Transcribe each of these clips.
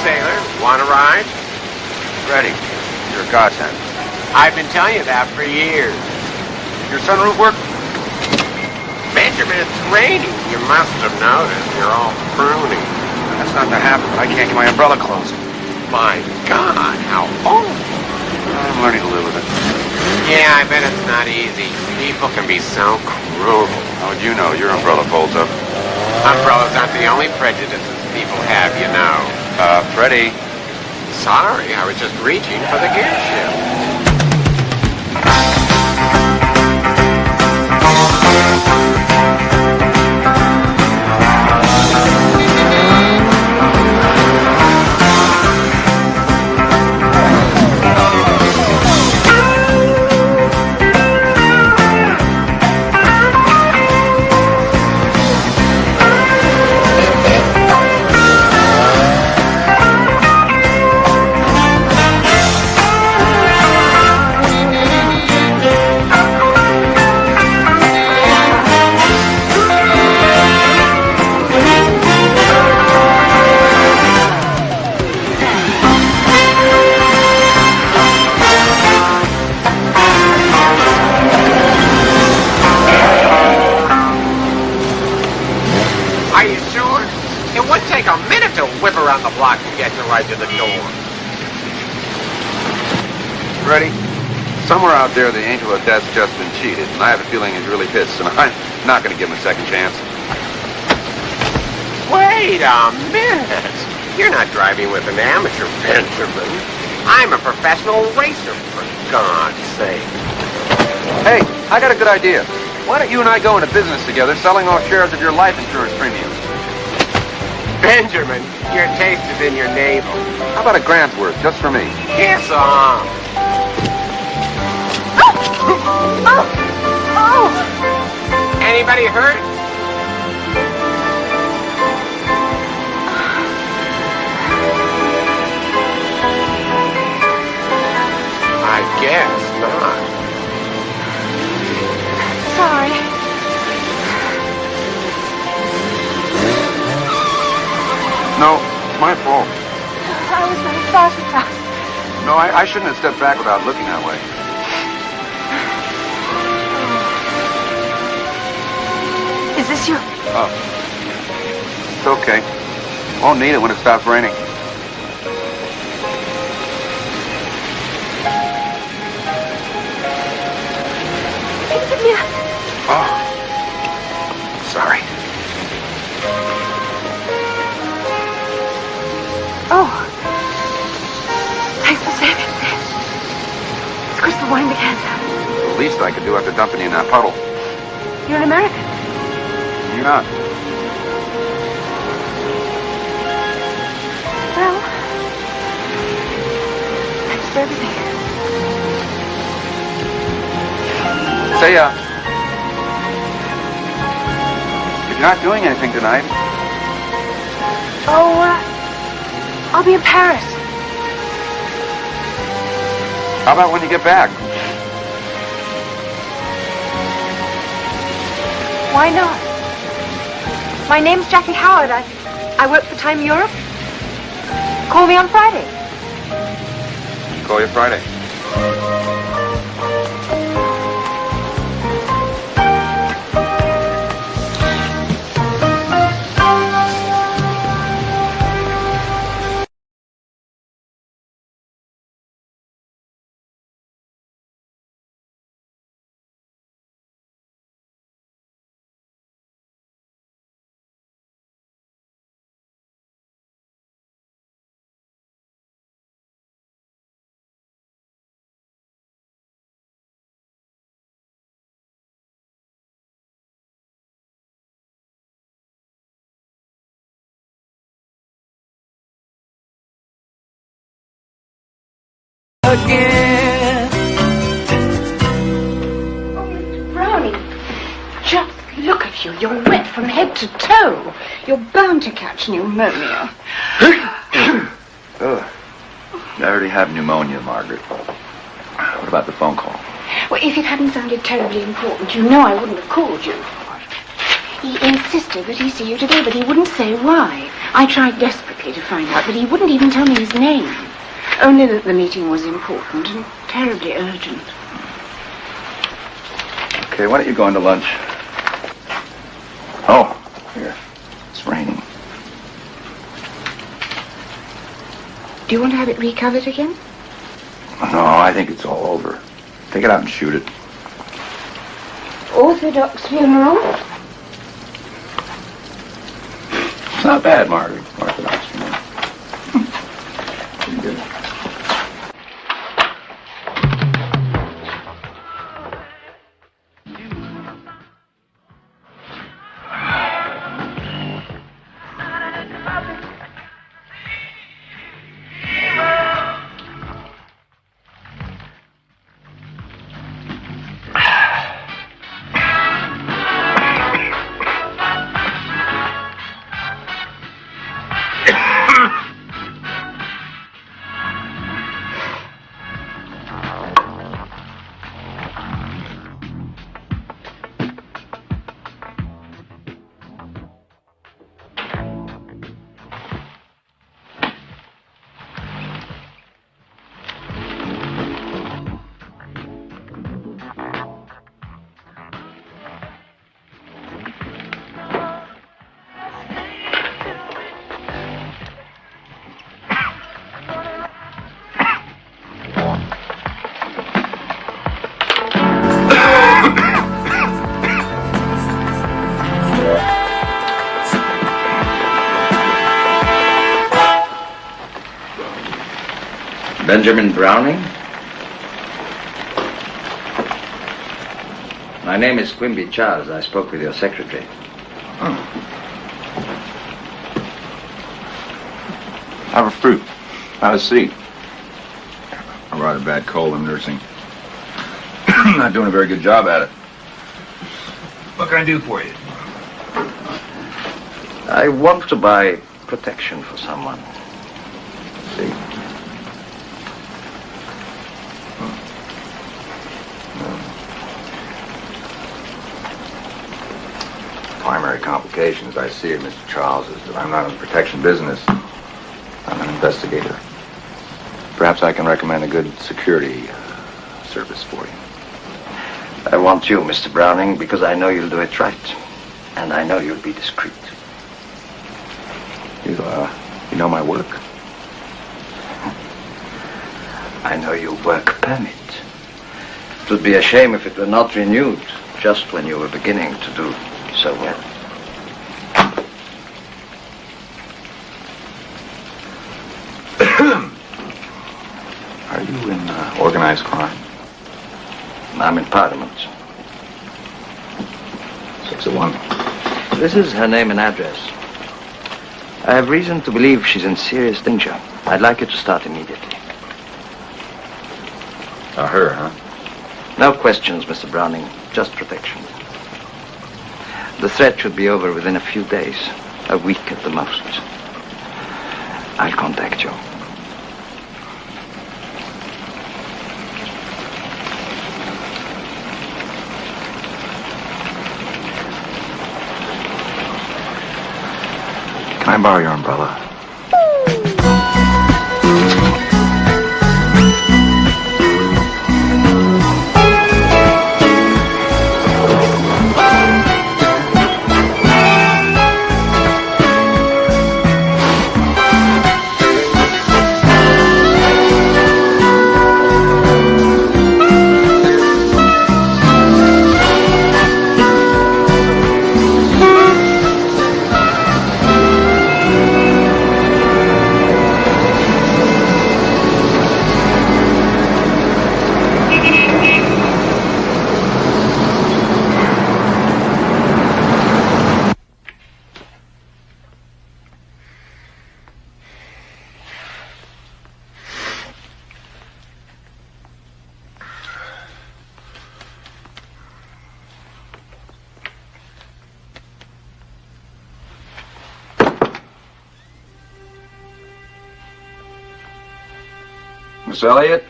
sailor. Want to ride? Ready. You're a godsend. I've been telling you that for years. Your sunroof work? Benjamin, it's raining. You must have noticed. You're all pruny. That's not to happen, but I can't get my umbrella closed. My God, how old? I'm learning to live with it. Yeah, I bet it's not easy. People can be so cruel. How would you know? Your umbrella folds up. Umbrellas aren't the only prejudices people have, you know. Freddie. Sorry, I was just reaching for the gear shift. Around the block to get you right to the door. Ready? Somewhere out there, the angel of death's just been cheated, and I have a feeling he's really pissed, and I'm not going to give him a second chance. Wait a minute. You're not driving with an amateur, Benjamin. I'm a professional racer, for God's sake. Hey, I got a good idea. Why don't you and I go into business together, selling off shares of your life insurance premiums? Benjamin, your taste is in your navel. How about $1,000 worth, just for me? Yes, Oh! Anybody hurt? I guess not. Sorry. No, it's my fault. I was very fast. No, I shouldn't have stepped back without looking that way. Is this your... Oh. It's okay. Won't need it when it stops raining. Can you give me a... Oh. Sorry. Oh. Thanks for saving me. It's crystal wine decanter. The least I could do after dumping you in that puddle. You're an American. You're not. Well, thanks for everything. Say, if you're not doing anything tonight... Oh, I'll be in Paris. How about when you get back? Why not? My name's Jackie Howard. I work for Time Europe. Call me on Friday. Call you Friday. Again. Oh, Mr. Brownie, just look at you. You're wet from head to toe. You're bound to catch pneumonia. Ugh. I already have pneumonia, Margaret. What about the phone call? Well, if it hadn't sounded terribly important, you know I wouldn't have called you. He insisted that he see you today, but he wouldn't say why. I tried desperately to find out, but he wouldn't even tell me his name. Only that the meeting was important and terribly urgent. Okay, why don't you go into lunch? Oh, here. It's raining. Do you want to have it recovered again? No, I think it's all over. Take it out and shoot it. Orthodox funeral? It's not bad, Margaret. Orthodox funeral. Pretty good. Benjamin Browning? My name is Quimby Charles. I spoke with your secretary. Oh. Have a fruit. Have a seat. I brought a bad cold. I'm nursing. Not doing a very good job at it. What can I do for you? I want to buy protection for someone. See? Primary complications I see, Mr. Charles, is that I'm not in the protection business. I'm an investigator. Perhaps I can recommend a good security service for you. I want you, Mr. Browning, because I know you'll do it right. And I know you'll be discreet. You know my work? I know your work permit. It would be a shame if it were not renewed just when you were beginning to do so well. Are you in organized crime? I'm in Parliament. 601. This is her name and address. I have reason to believe she's in serious danger. I'd like you to start immediately. Her, huh? No questions, Mr. Browning. Just protection. The threat should be over within a few days. A week at the most. I'll contact you. Can I borrow your umbrella? Miss Elliott?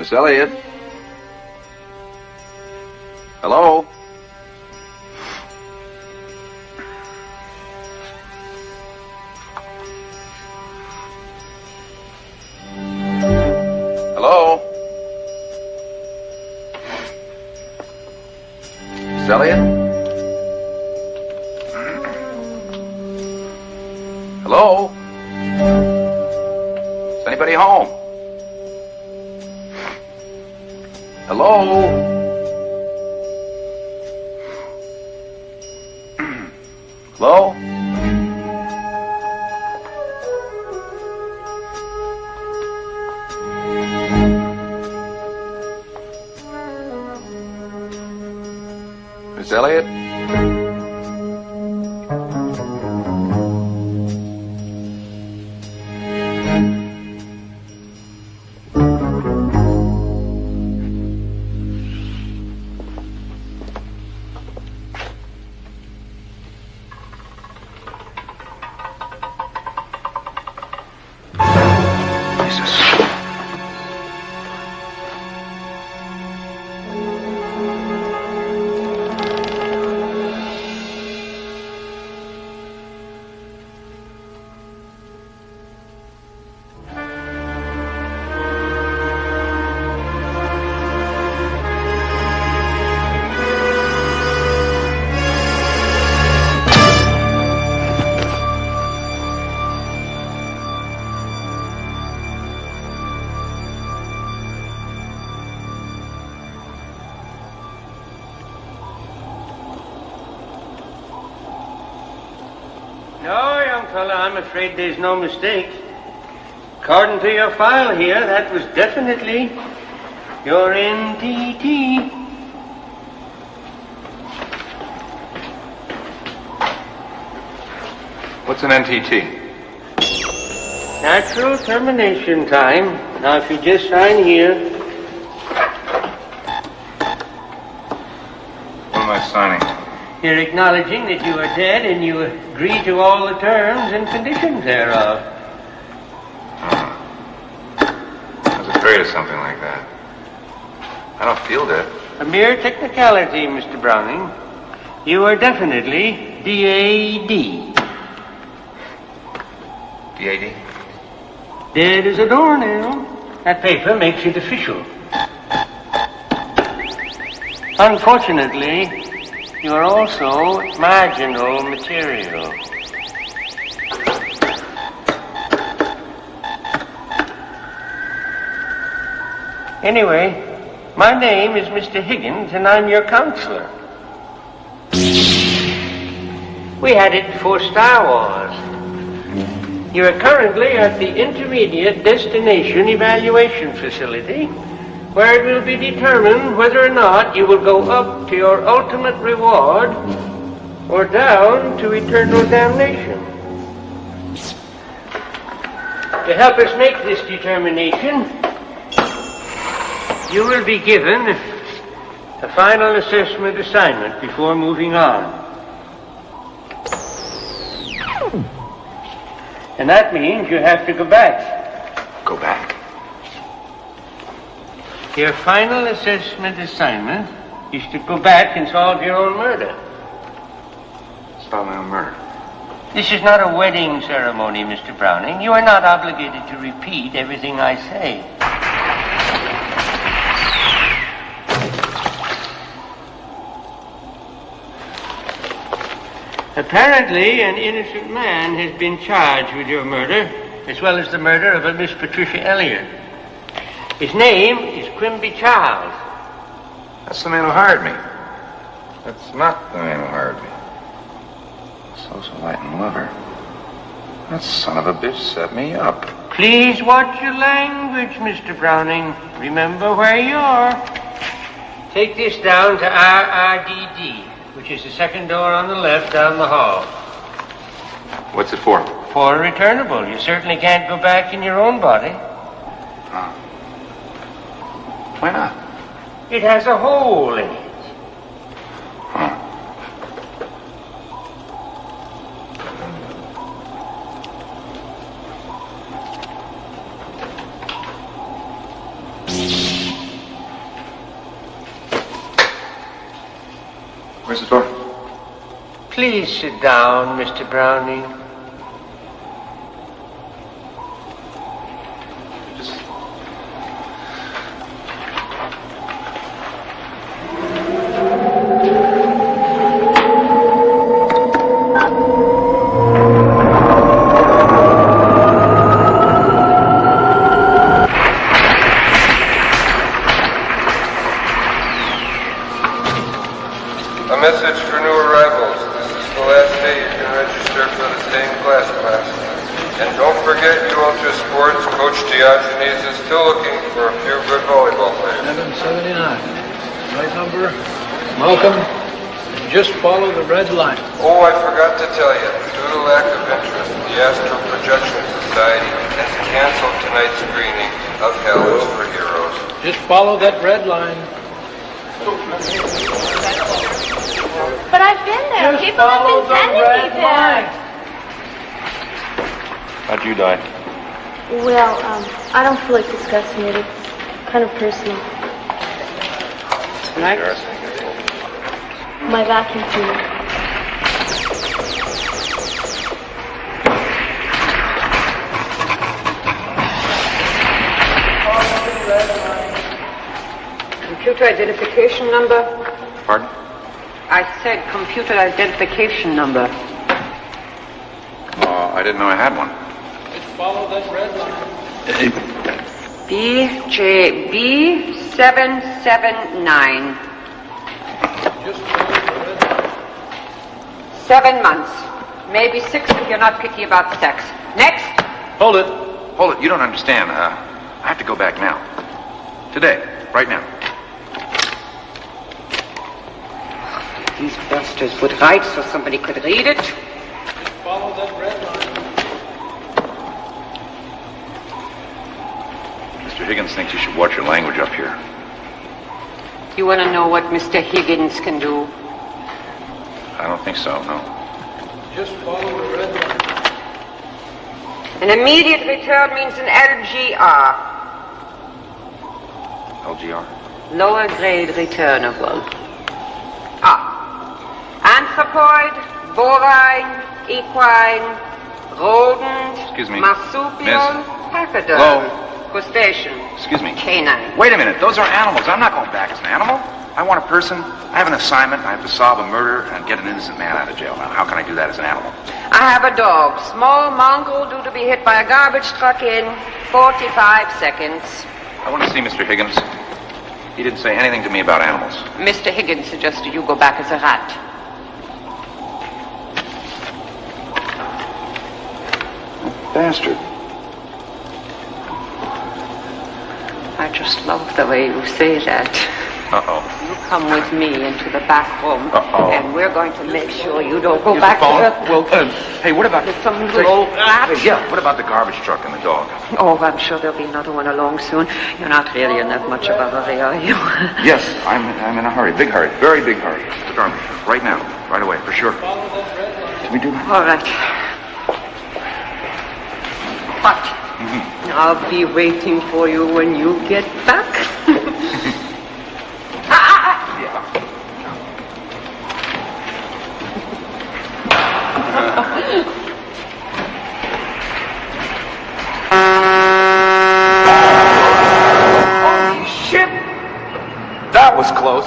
Miss Elliott? Hello? Hello? Miss Elliott? Hello? Is anybody home? Hello? Hello? Miss Elliott? No, young fella, I'm afraid there's no mistake. According to your file here, that was definitely your NTT. What's an NTT? Natural termination time. Now, if you just sign here. What am I signing? You're acknowledging that you are dead and you agree to all the terms and conditions thereof. I was afraid of something like that. I don't feel dead. A mere technicality, Mr. Browning. You are definitely DAD. DAD? Dead as a doornail. That paper makes it official. Unfortunately, you are also marginal material. Anyway, my name is Mr. Higgins, and I'm your counselor. We had it before Star Wars. You are currently at the Intermediate Destination Evaluation Facility, where it will be determined whether or not you will go up to your ultimate reward or down to eternal damnation. To help us make this determination, you will be given a final assessment assignment before moving on. And that means you have to go back. Go back? Your final assessment assignment is to go back and solve your own murder. Solve my own murder. This is not a wedding ceremony, Mr. Browning. You are not obligated to repeat everything I say. Apparently, an innocent man has been charged with your murder, as well as the murder of a Miss Patricia Elliott. His name is Quimby Charles. That's the man who hired me. That's not the man who hired me. Socialite and lover. That son of a bitch set me up. Please watch your language, Mr. Browning. Remember where you are. Take this down to RRDD, which is the second door on the left down the hall. What's it for? For returnable. You certainly can't go back in your own body. Why not? It has a hole in it. Where's the door? Please sit down, Mr. Browning. A message for new arrivals. This is the last day you can register for the stained glass class. And don't forget, you Ultra Sports, Coach Diogenes is still looking for a few good volleyball players. 779. Right number. Malcolm, just follow the red line. Oh, I forgot to tell you. Due to lack of interest, the Astral Projection Society has canceled tonight's screening of Hell is for Heroes. Just follow that red line. But I've been there. Just People have follow been the sending red me there. line. How'd you die? Well, I don't feel like discussing it. It's kind of personal. Right? My vacuum cleaner. Computer identification number? Pardon? I said computer identification number. I didn't know I had one. Just follow that red line. BJB779. Just follow the red line. 7 months. Maybe 6 if you're not picky about sex. Next. Hold it. Hold it. You don't understand. I have to go back now. Today. Right now. These bastards would write so somebody could read it. Just follow that red line. Mr. Higgins thinks you should watch your language up here. You want to know what Mr. Higgins can do? I don't think so, no. Just follow the red line. An immediate return means an LGR. LGR? Lower grade returnable. Anthropoid, bovine, equine, rodent, Excuse me. marsupial, Miss. pachyderm, Hello? crustacean, Excuse me. canine. Wait a minute. Those are animals. I'm not going back as an animal. I want a person. I have an assignment. I have to solve a murder and get an innocent man out of jail. Now, how can I do that as an animal? I have a dog, small mongrel due to be hit by a garbage truck in 45 seconds. I want to see Mr. Higgins. He didn't say anything to me about animals. Mr. Higgins suggested you go back as a rat. Bastard. I just love the way you say that. Uh-oh. You come with me into the back room, Uh-oh. and we're going to make sure you don't go Here's back the phone. to the... Well, hey, what about... There's some little rat. Hey, yeah, what about the garbage truck and the dog? Oh, I'm sure there'll be another one along soon. You're not really in that much of a hurry, are you? Yes, I'm in a hurry. Big hurry. Very big hurry. The garbage truck. Right now. Right away, for sure. Follow that red line. Can we do that? All right. But I'll be waiting for you when you get back. Holy shit! That was close.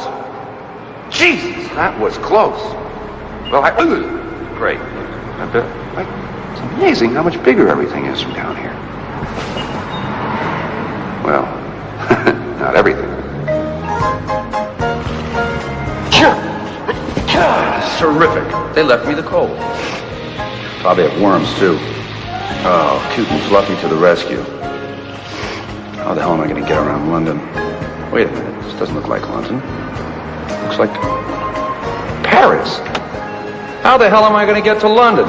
Jesus, that was close. Well, great. It's amazing how much bigger everything is from down here. Well, not everything. It's terrific. They left me the cold. Probably have worms, too. Oh, cute and fluffy to the rescue. How the hell am I going to get around London? Wait a minute. This doesn't look like London. Looks like Paris. How the hell am I going to get to London?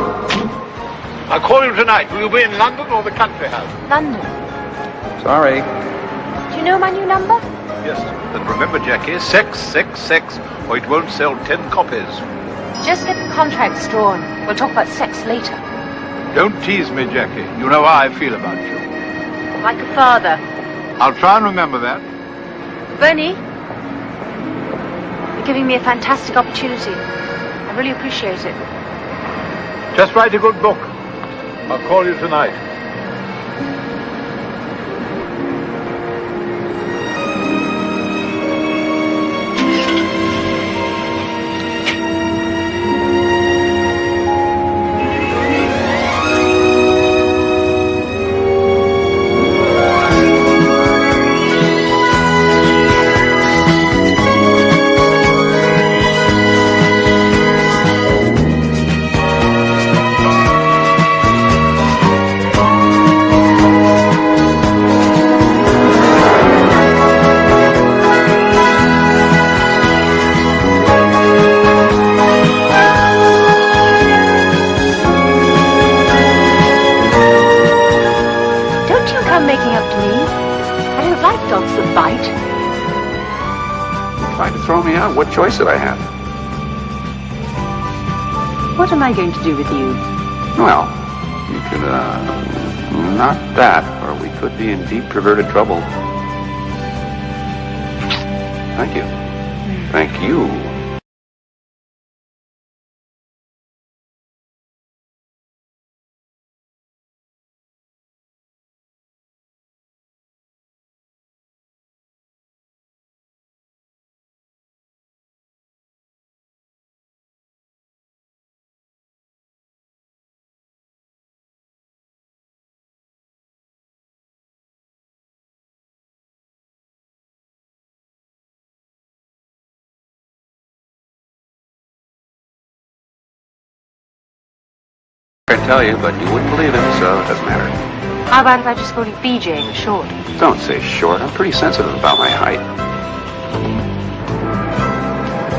I'll call you tonight. Will you be in London or the country house? London. Sorry. Do you know my new number? Yes. And remember, Jackie, 666, or it won't sell 10 copies. Just get the contracts drawn. We'll talk about sex later. Don't tease me, Jackie. You know how I feel about you. Like a father. I'll try and remember that. Bernie? You're giving me a fantastic opportunity. I really appreciate it. Just write a good book. I'll call you tonight. What choice did I have? What am I going to do with you? Well, you could, not that, or we could be in deep, perverted trouble. Thank you. Thank you. I tell you, but you wouldn't believe it, so it doesn't matter. How about if I just call you BJ for short? Don't say short. I'm pretty sensitive about my height.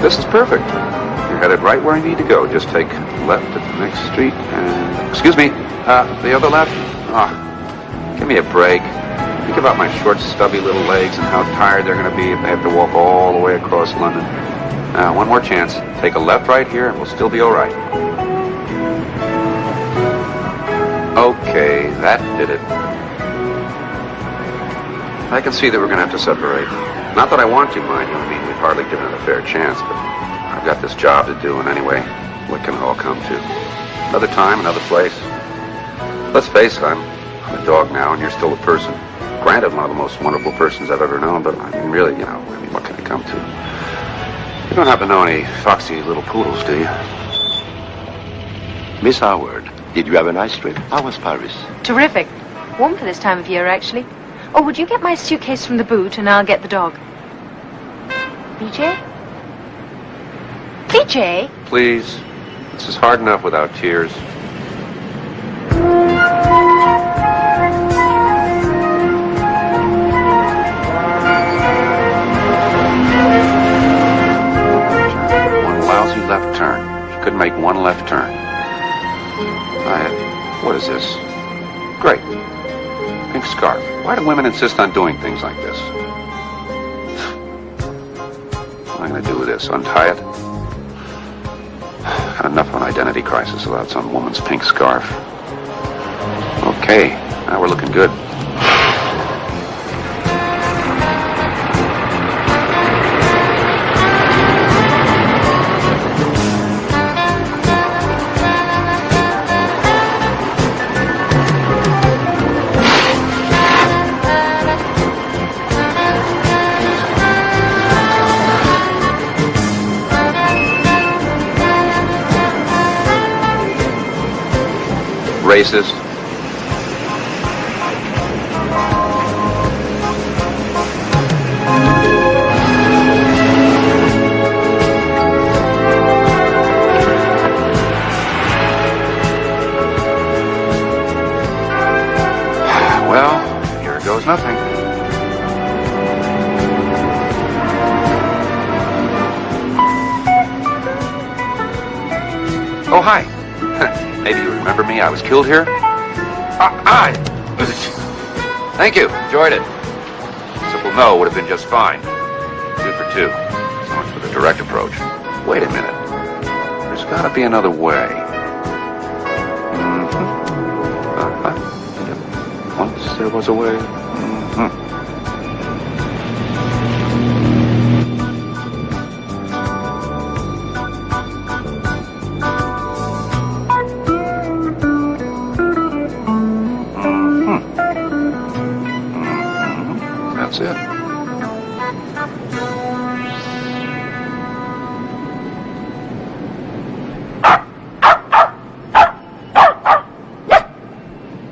This is perfect. You're headed right where I need to go. Just take left at the next street and... Excuse me, the other left? Give me a break. Think about my short, stubby little legs and how tired they're going to be if they have to walk all the way across London. One more chance. Take a left right here and we'll still be all right. Okay, that did it. I can see that we're going to have to separate. Not that I want to, mind you. I mean, we've hardly given it a fair chance, but I've got this job to do, and anyway, what can it all come to? Another time, another place. Let's face it, I'm a dog now, and you're still a person. Granted, one of the most wonderful persons I've ever known, but I mean, really, what can it come to? You don't happen to know any foxy little poodles, do you? Miss Howard, did you have a nice trip? How was Paris? Terrific. Warm for this time of year, actually. Oh, would you get my suitcase from the boot and I'll get the dog? BJ? BJ? Please. This is hard enough without tears. One lousy left turn. She couldn't make one left turn. What is this? Great. Pink scarf. Why do women insist on doing things like this? What am I going to do with this? Untie it? Got enough of an identity crisis without some woman's pink scarf. Okay, now we're looking good. Racist. Well, here goes nothing. Oh, hi. Maybe you remember me. I was killed here. Thank you. Enjoyed it. Simple no would have been just fine. 2 for 2. So much for the direct approach. Wait a minute. There's got to be another way. Once there was a way. That's it.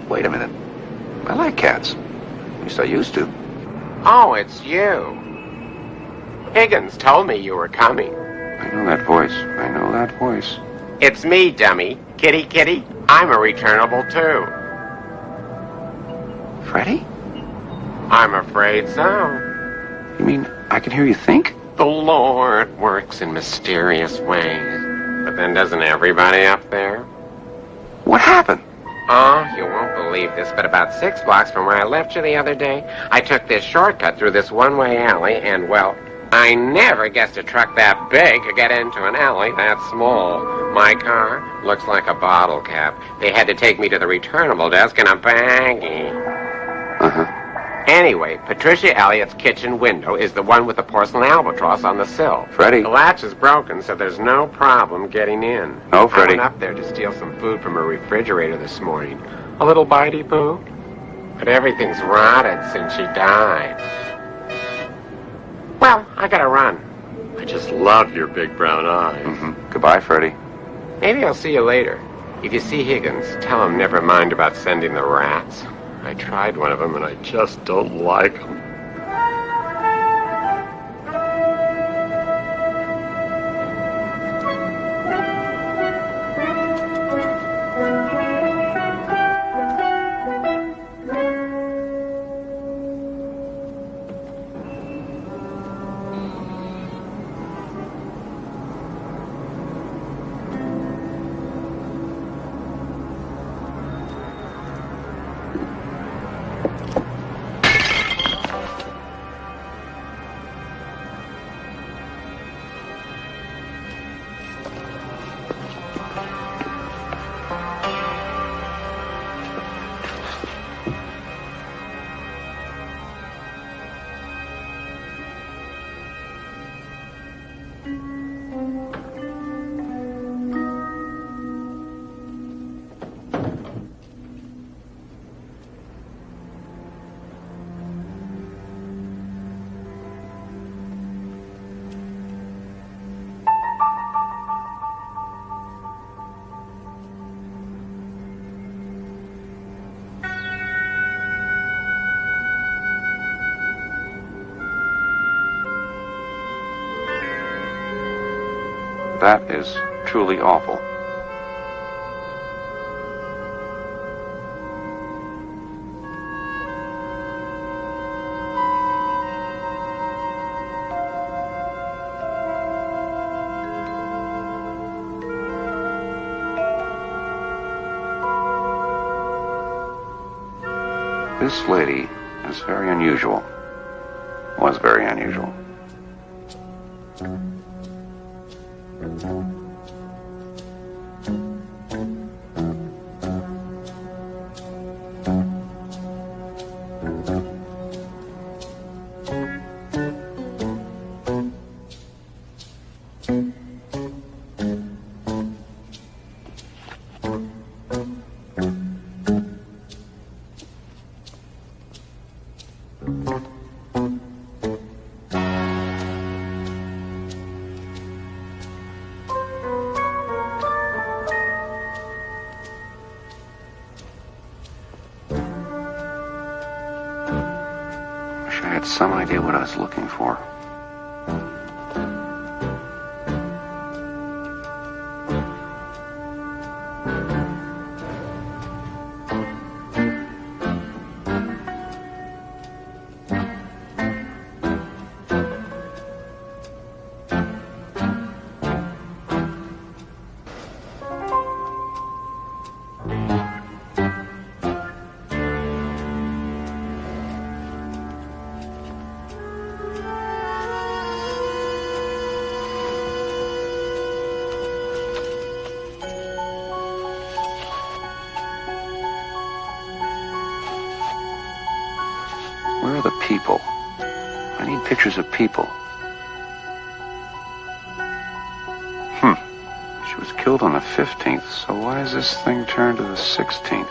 Wait a minute. I like cats. At least I used to. Oh, it's you. Higgins told me you were coming. I know that voice. I know that voice. It's me, dummy. Kitty, kitty. I'm a returnable, too. Freddie? I'm afraid so. You mean I can hear you think? The Lord works in mysterious ways. But then doesn't everybody up there? What happened? Oh, you won't believe this, but about 6 blocks from where I left you the other day, I took this shortcut through this one-way alley, and, well, I never guessed a truck that big could get into an alley that small. My car looks like a bottle cap. They had to take me to the returnable desk in a baggie. Uh-huh. Anyway, Patricia Elliott's kitchen window is the one with the porcelain albatross on the sill. Freddie. The latch is broken, so there's no problem getting in. No, Freddie. I went up there to steal some food from her refrigerator this morning. A little bitey poo. But everything's rotted since she died. Well, I gotta run. I just love your big brown eyes. Mm-hmm. Goodbye, Freddie. Maybe I'll see you later. If you see Higgins, tell him never mind about sending the rats. I tried one of them, and I just don't like them. That is truly awful. This lady is very unusual. Was very unusual. I had some idea what I was looking for. Where are the people? I need pictures of people. She was killed on the 15th, so why is this thing turned to the 16th?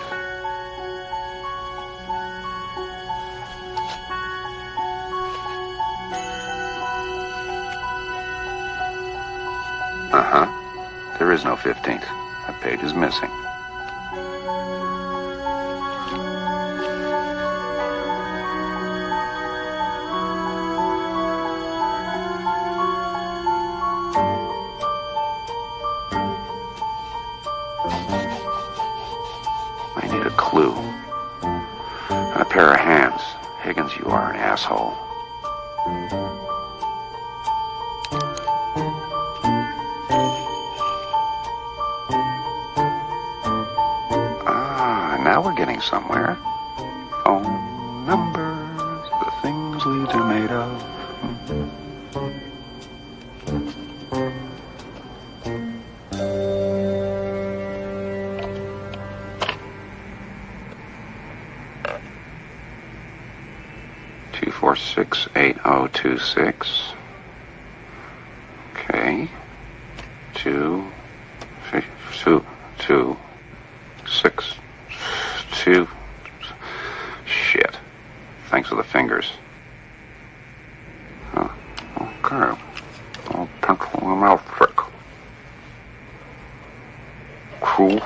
There is no 15th. That page is missing. I need a clue. And a pair of hands. Higgins, you are an asshole. Now we're getting somewhere. Phone numbers, the things leads are made of. 246-8026. Okay. 226. Shit. Thanks for the fingers. Okay. I'll pencil them out thick. Cool.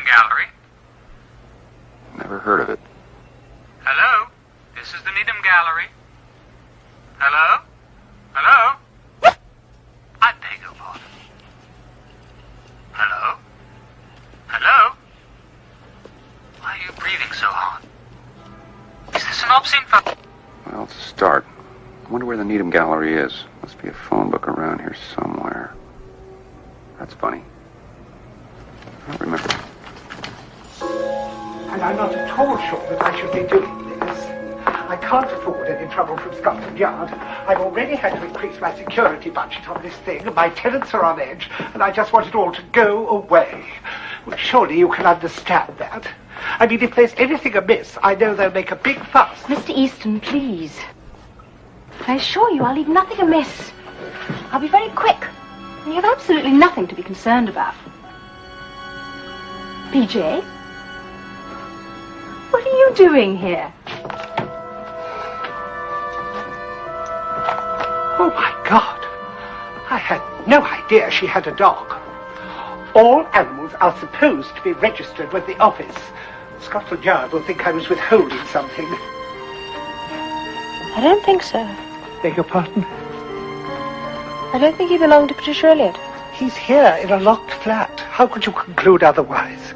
Gallery. Never heard of it. Hello? This is the Needham Gallery. Hello? Hello? I beg your pardon. Hello? Hello? Why are you breathing so hard? Is this an obscene Well, to start, I wonder where the Needham Gallery is. Must be a phone book around here somewhere. That's funny. I don't remember. And I'm not at all sure that I should be doing this. I can't afford any trouble from Scotland Yard. I've already had to increase my security budget on this thing, and my tenants are on edge, and I just want it all to go away. Well, surely you can understand that. I mean, if there's anything amiss, I know they'll make a big fuss. Mr. Easton, please. I assure you I'll leave nothing amiss. I'll be very quick, and you have absolutely nothing to be concerned about. PJ? What are you doing here? Oh, my God. I had no idea she had a dog. All animals are supposed to be registered with the office. Scotland Yard will think I was withholding something. I don't think so. Beg your pardon? I don't think he belonged to Patricia Elliott. He's here in a locked flat. How could you conclude otherwise?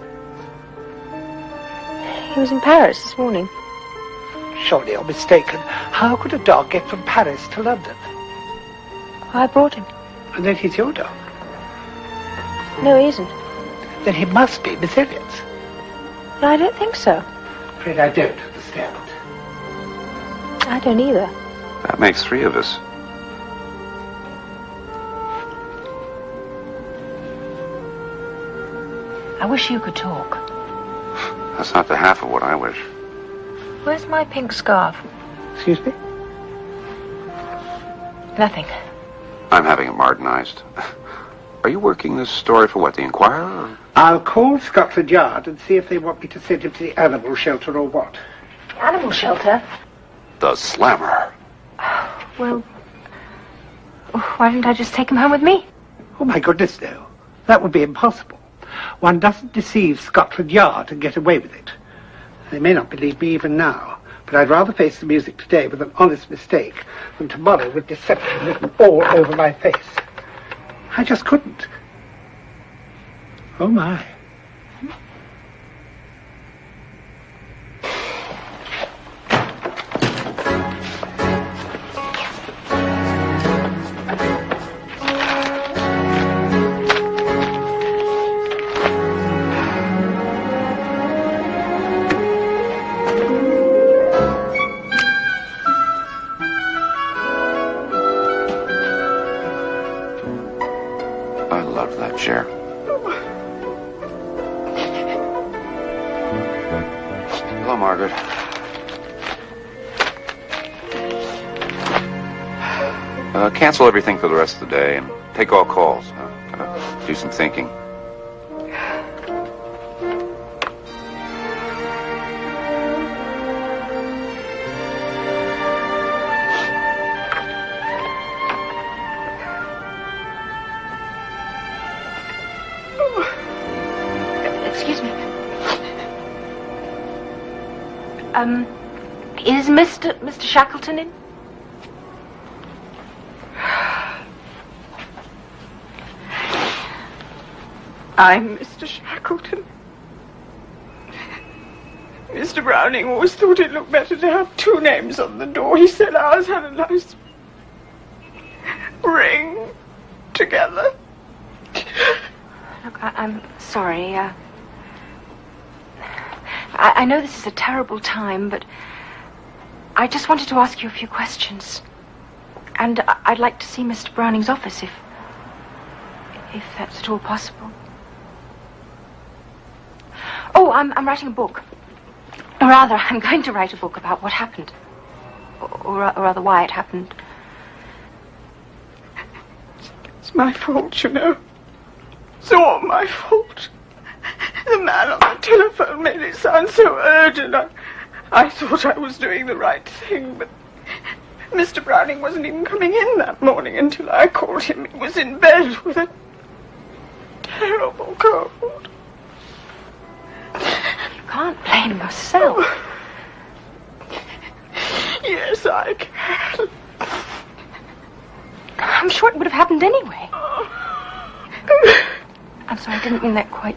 He was in Paris this morning. Surely you're mistaken. How could a dog get from Paris to London? I brought him. And then he's your dog? No, he isn't. Then he must be Miss Elliott's. No, I don't think so. I'm afraid I don't understand. I don't either. That makes three of us. I wish you could talk. That's not the half of what I wish. Where's my pink scarf? Excuse me? Nothing. I'm having it Martinized. Are you working this story for what, the Inquirer? I'll call Scotland Yard and see if they want me to send him to the animal shelter or what. The animal shelter? The Slammer. Well, why didn't I just take him home with me? Oh, my goodness, no. That would be impossible. One doesn't deceive Scotland Yard and get away with it. They may not believe me even now, but I'd rather face the music today with an honest mistake than tomorrow with deception written all over my face. I just couldn't. Oh, my. I love that chair. Cancel everything for the rest of the day and take all calls. Do some thinking. Excuse me. Is Mr. Shackleton in? I'm Mr. Shackleton. Mr. Browning always thought it looked better to have two names on the door. He said ours had a nice ring together. Look, I'm sorry. I know this is a terrible time, but I just wanted to ask you a few questions. And I'd like to see Mr. Browning's office, if that's at all possible. Oh, I'm writing a book. Or rather, I'm going to write a book about what happened. Or rather, why it happened. It's my fault, you know. It's all my fault. The man on the telephone made it sound so urgent. I thought I was doing the right thing, but Mr. Browning wasn't even coming in that morning until I called him. He was in bed with a terrible cold. You can't blame yourself. Yes, I can. I'm sure it would have happened anyway. I'm sorry, I didn't mean that quite.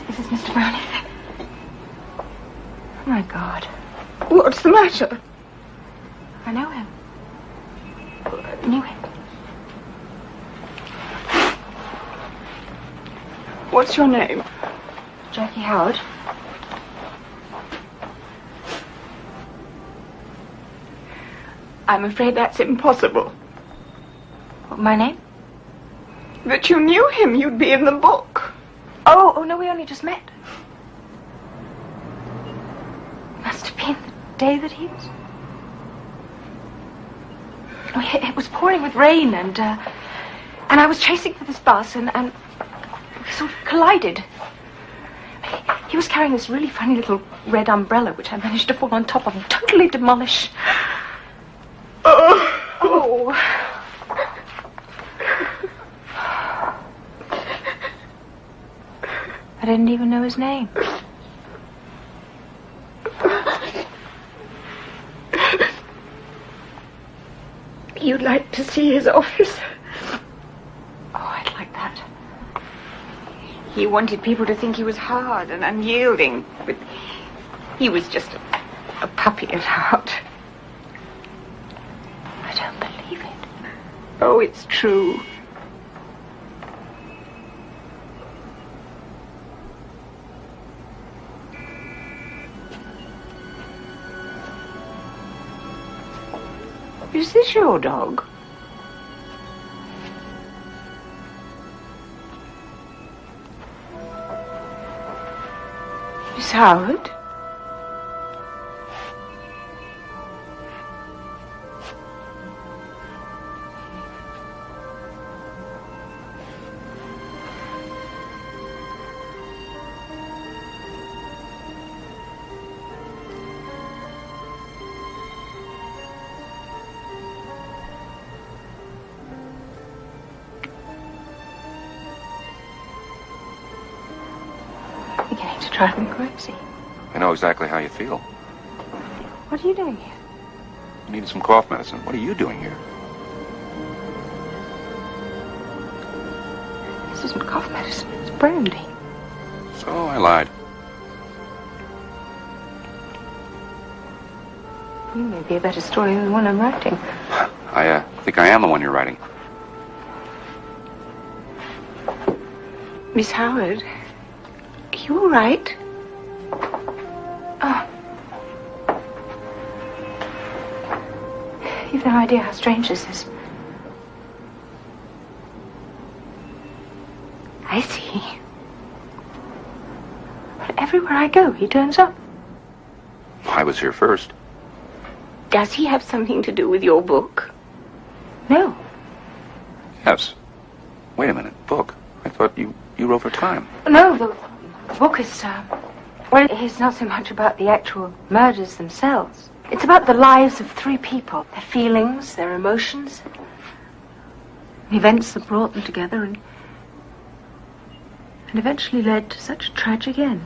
Is this Mr. Browning? Oh, my God. What's the matter? I know him. Knew him. What's your name? Jackie Howard. I'm afraid that's impossible. What, my name? That you knew him. You'd be in the book. Oh, no, we only just met. Must have been the day that he was... Oh, it was pouring with rain, and I was chasing for this bus, and we sort of collided. He was carrying this really funny little red umbrella, which I managed to fall on top of and totally demolish. Oh. I didn't even know his name. You'd like to see his office? Oh, I'd like that. He wanted people to think he was hard and unyielding, but he was just a puppy at heart. I don't believe it. Oh, it's true. Is this your dog? Miss Howard? Beginning to drive me crazy. I know exactly how you feel. What are you doing here? You needed some cough medicine. What are you doing here? This isn't cough medicine, it's brandy. So I lied. You may be a better story than the one I'm writing. I think I am the one you're writing. Miss Howard, are you all right? Oh. You've no idea how strange this is. I see. But everywhere I go, he turns up. I was here first. Does he have something to do with your book? No. Yes. Wait a minute. Book? I thought you wrote for Time. No, the book is, well, it's not so much about the actual murders themselves. It's about the lives of 3 people, their feelings, their emotions, the events that brought them together and eventually led to such a tragic end.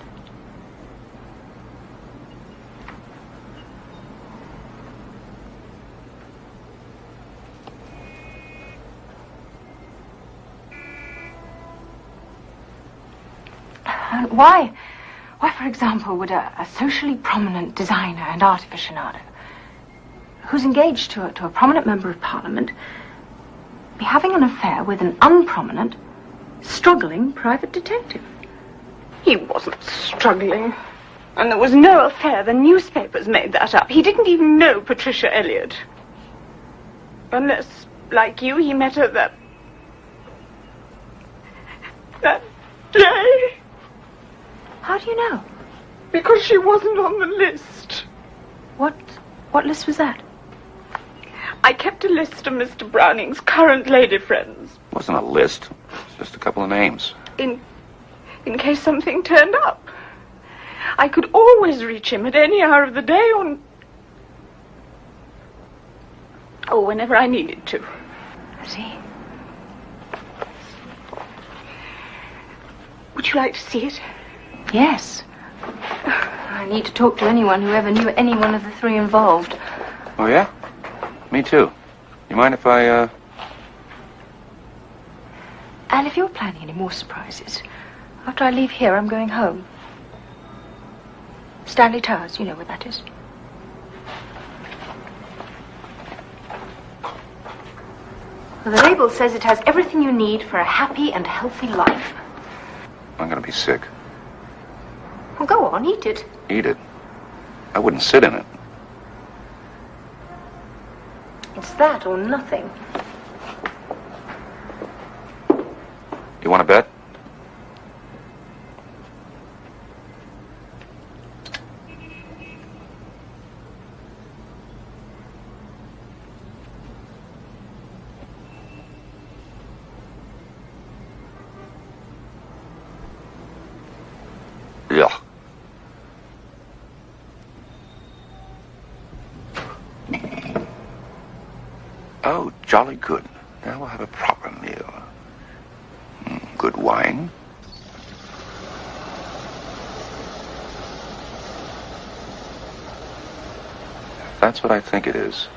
Why, for example, would a socially prominent designer and art aficionado who's engaged to a prominent member of Parliament be having an affair with an unprominent, struggling private detective? He wasn't struggling. And there was no affair. The newspapers made that up. He didn't even know Patricia Elliott. Unless, like you, he met her that day. How do you know? Because she wasn't on the list. What list was that? I kept a list of Mr. Browning's current lady friends. It wasn't a list. It was just a couple of names. In case something turned up. I could always reach him at any hour of the day or whenever I needed to. I see. Would you like to see it? Yes. I need to talk to anyone who ever knew any one of the 3 involved. Oh, yeah? Me too. You mind if I, And if you're planning any more surprises, after I leave here, I'm going home. Stanley Towers, you know where that is. Well, the label says it has everything you need for a happy and healthy life. I'm gonna be sick. Well, go on, eat it. Eat it? I wouldn't sit in it. It's that or nothing. You want to bet? Yeah. Oh, jolly good. Now we'll have a proper meal. Good wine. That's what I think it is.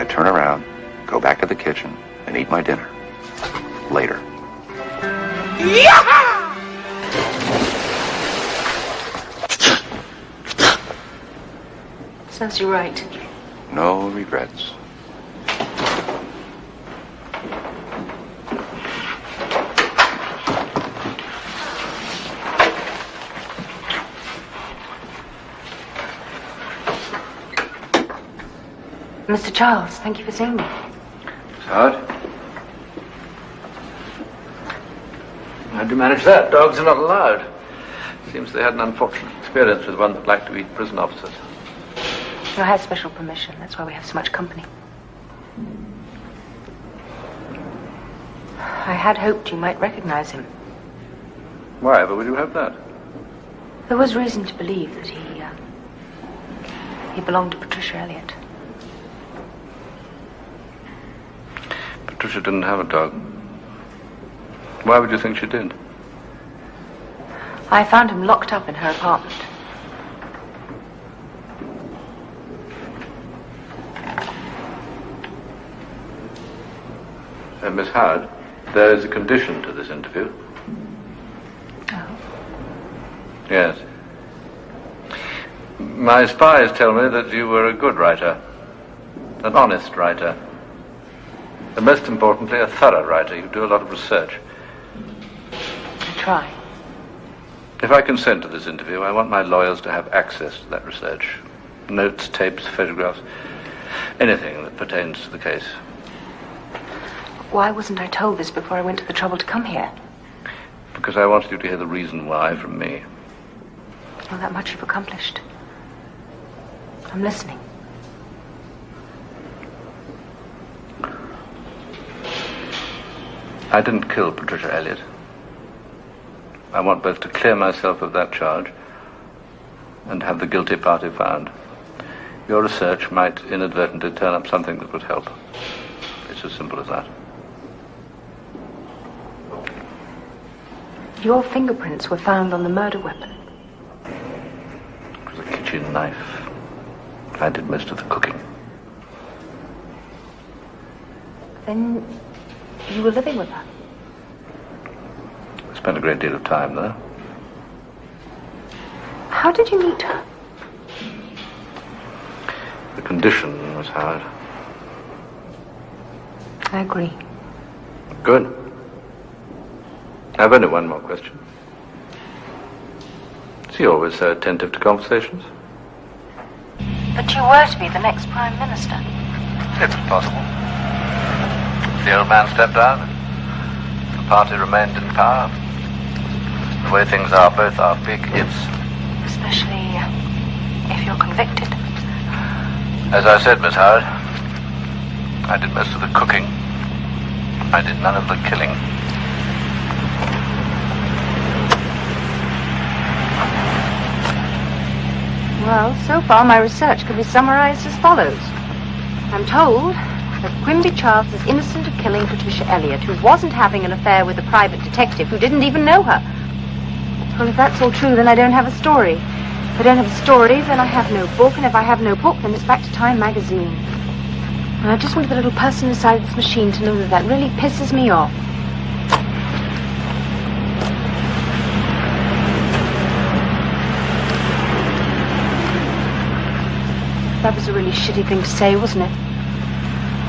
Turn around, go back to the kitchen, and eat my dinner. Later. Yeah! Serves you right. No regrets. Mr. Charles, thank you for seeing me. Miss Howard? How'd you manage that? Dogs are not allowed. Seems they had an unfortunate experience with one that liked to eat prison officers. I had special permission. That's why we have so much company. I had hoped you might recognize him. Why ever would you have that? There was reason to believe that he belonged to Patricia Elliott. Patricia didn't have a dog. Why would you think she did? I found him locked up in her apartment. Miss Howard, there is a condition to this interview. Oh. Yes. My spies tell me that you were a good writer, an honest writer, and most importantly, a thorough writer. You do a lot of research. I try. If I consent to this interview, I want my lawyers to have access to that research. Notes, tapes, photographs, anything that pertains to the case. Why wasn't I told this before I went to the trouble to come here? Because I wanted you to hear the reason why from me. Well, that much you've accomplished. I'm listening. I didn't kill Patricia Elliott. I want both to clear myself of that charge and have the guilty party found. Your research might inadvertently turn up something that would help. It's as simple as that. Your fingerprints were found on the murder weapon. It was a kitchen knife. I did most of the cooking. Then you were living with her. I spent a great deal of time there. How did you meet her? The condition was hard. I agree. Good. I've only one more question. Is he always so attentive to conversations? But you were to be the next Prime Minister. It's impossible. The old man stepped down. The party remained in power. The way things are, both are big ifs. Especially if you're convicted. As I said, Miss Howard, I did most of the cooking. I did none of the killing. Well, so far my research can be summarized as follows. I'm told that Quimby Charles is innocent of killing Patricia Elliott, who wasn't having an affair with a private detective who didn't even know her. Well, if that's all true, then I don't have a story. If I don't have a story, then I have no book, and if I have no book, then it's back to Time magazine. And I just want the little person inside this machine to know that that really pisses me off. That was a really shitty thing to say, wasn't it?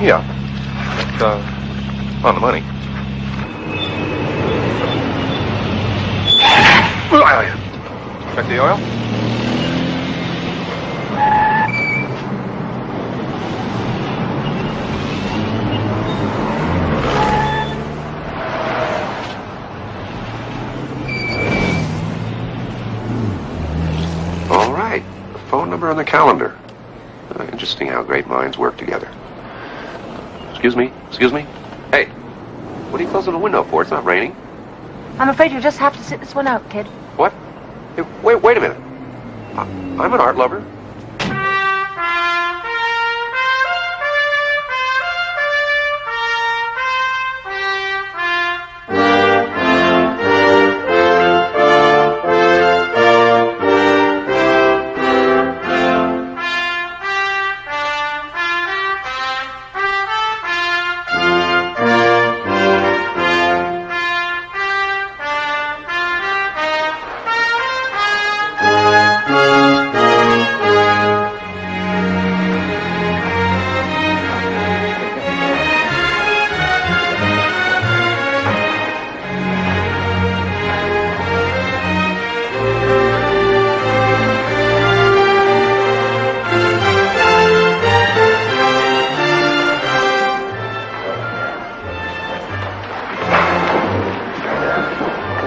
Yeah. On the money. Check the oil? All right. The phone number on the calendar. Interesting how great minds work together. Excuse me? Excuse me? Hey, what are you closing the window for? It's not raining. I'm afraid you'll just have to sit this one out, kid. What? Hey, wait a minute. I'm an art lover.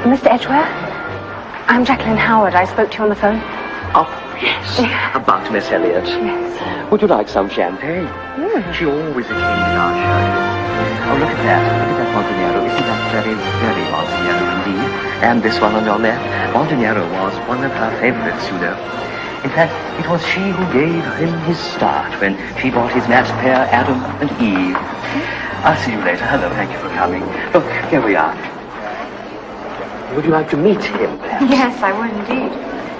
Mr. Edgware, I'm Jacqueline Howard. I spoke to you on the phone. Oh, yes. About Miss Elliott. Yes. Would you like some champagne? She always attended our shows. Oh, look at that. Look at that Montanero. Isn't that very, very Montanero indeed? And this one on your left. Montanero was one of her favorites, you know. In fact, it was she who gave him his start when she bought his matched pair, Adam and Eve. I'll see you later. Hello, thank you for coming. Look, here we are. Would you like to meet him, perhaps? Yes, I would indeed.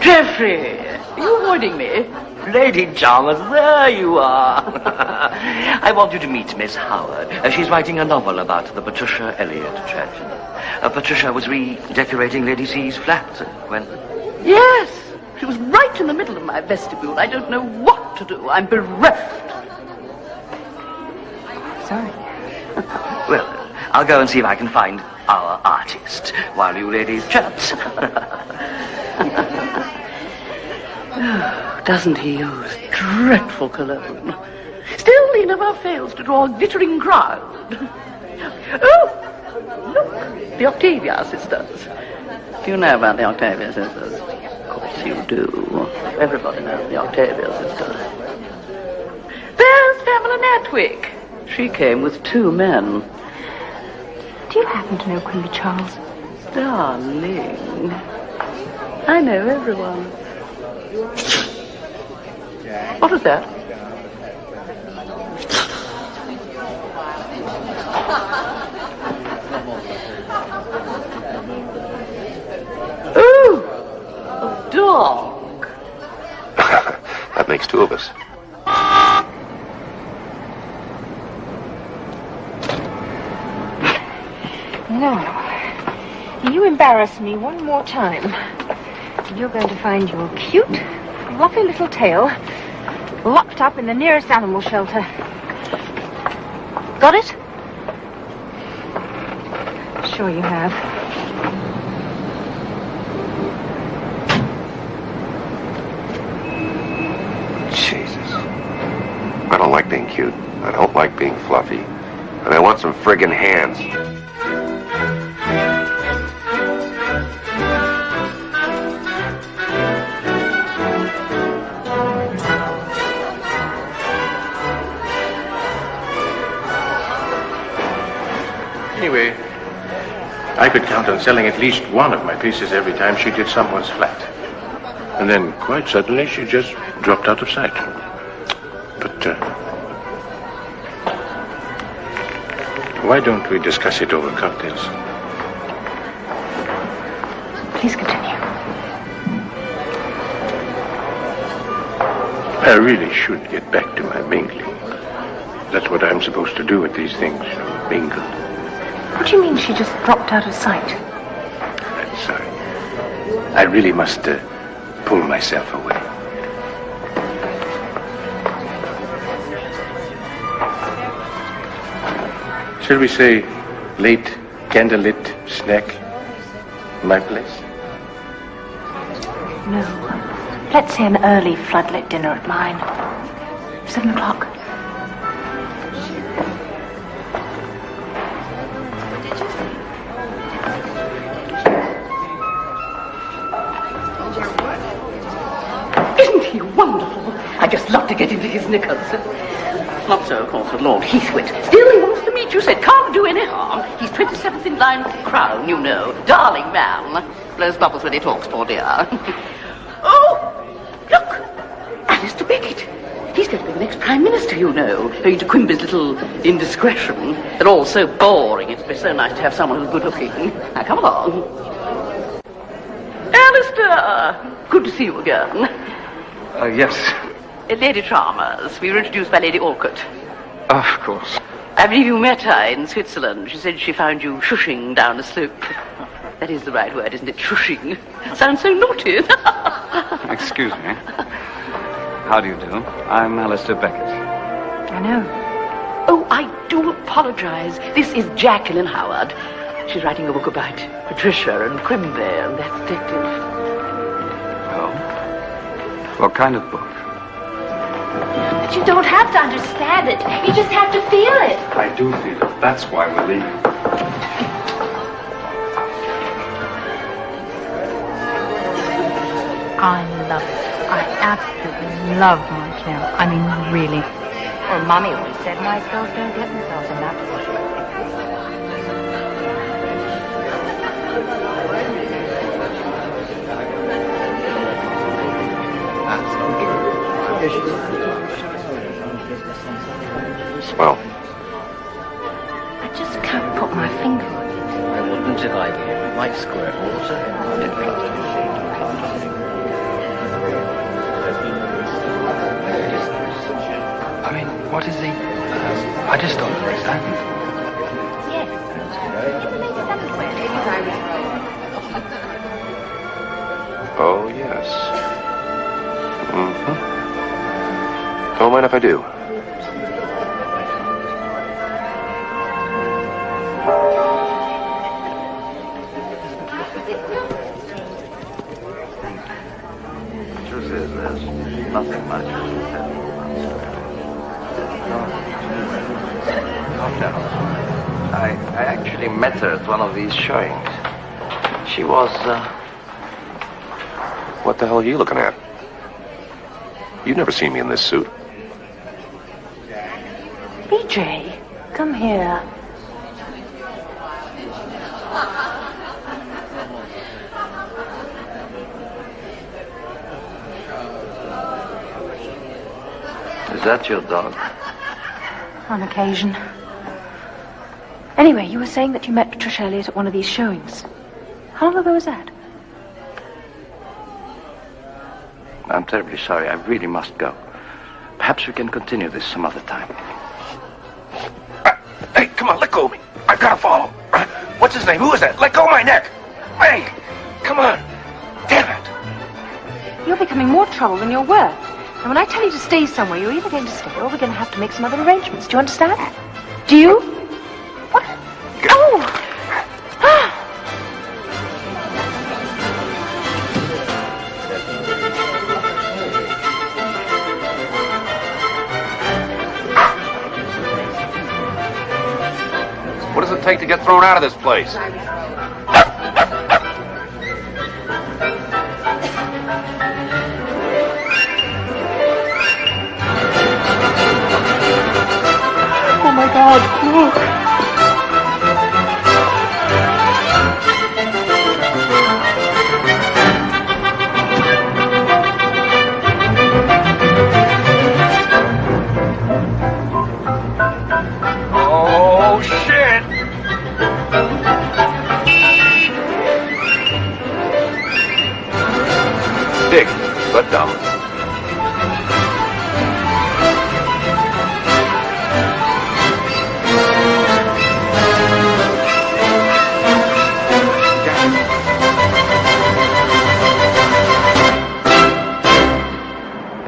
Jeffrey, are you avoiding me? Lady Chalmers, there you are. I want you to meet Miss Howard. She's writing a novel about the Patricia Elliott tragedy. Patricia was redecorating Lady C's flat when... Yes, she was right in the middle of my vestibule. I don't know what to do. I'm bereft. Sorry. Well, I'll go and see if I can find our artist while you ladies chat. Doesn't he use dreadful cologne? Still, he never fails to draw a glittering crowd. Oh, look, the Octavia sisters. Do you know about the Octavia sisters? Of course you do. Everybody knows the Octavia sisters. There's Pamela Natwick. She came with 2 men. Do you happen to know Queen Charles? Darling, I know everyone. What was that? Ooh, a dog. That makes 2 of us. Now, you embarrass me one more time. You're going to find your cute, fluffy little tail locked up in the nearest animal shelter. Got it? Sure you have. Jesus. I don't like being cute. I don't like being fluffy. And I want some friggin' hands. Anyway, I could count on selling at least one of my pieces every time she did someone's flat. And then, quite suddenly, she just dropped out of sight. But, why don't we discuss it over cocktails? Please continue. I really should get back to my mingling. That's what I'm supposed to do with these things, mingle. What do you mean she just dropped out of sight? I'm sorry. I really must pull myself away. Shall we say late candlelit snack in my place? No. Let's say an early floodlit dinner at mine. 7 o'clock. Isn't he wonderful? I just love to get into his knickers. Not so, of course, with Lord Heathwit. Still, he wants to meet you, said can't do any harm. He's 27th in line with the crown, you know. Darling man. Blows bubbles when he talks, poor dear. Oh, look! Alistair Beckett. He's going to be the next Prime Minister, you know. Owing to Quimby's little indiscretion. They're all so boring. It'd be so nice to have someone who's good-looking. Now, come along. Alistair! Good to see you again. Yes. Lady Chalmers. We were introduced by Lady Orcutt. Of course. I believe you met her in Switzerland. She said she found you shushing down a slope. That is the right word, isn't it? Shushing. Sounds so naughty. Excuse me. How do you do? I'm Alistair Beckett. I know. Oh, I do apologize. This is Jacqueline Howard. She's writing a book about Patricia and Quimby and that detective. Oh? What kind of book? But you don't have to understand it. You just have to feel it. I do feel it. That's why we're leaving. I love it. I absolutely love Montreal. I mean, really. Well, Mommy always said nice girls don't get themselves in that position. Swell. I just can't put my finger on it. I wouldn't if I were you. It might squirt water. What is the... I just don't understand. Oh, yes. Mm-hmm. Don't mind if I do. The truth is, there's nothing much I can tell you about Australia. I actually met her at one of these showings. She was, What the hell are you looking at? You've never seen me in this suit. BJ, come here. Is that your dog? On occasion. Anyway, you were saying that you met Patricia Elliott at one of these showings. How long ago was that? I'm terribly sorry. I really must go. Perhaps we can continue this some other time. Hey, come on, let go of me. I've got to follow. What's his name? Who is that? Let go of my neck. Hey, come on. Damn it. You're becoming more trouble than you're worth. And when I tell you to stay somewhere, you're either going to stay or we're going to have to make some other arrangements. Do you understand? Do you? What? Oh! What does it take to get thrown out of this place? Oh my God, look! Oh, shit! Dig, but dumb.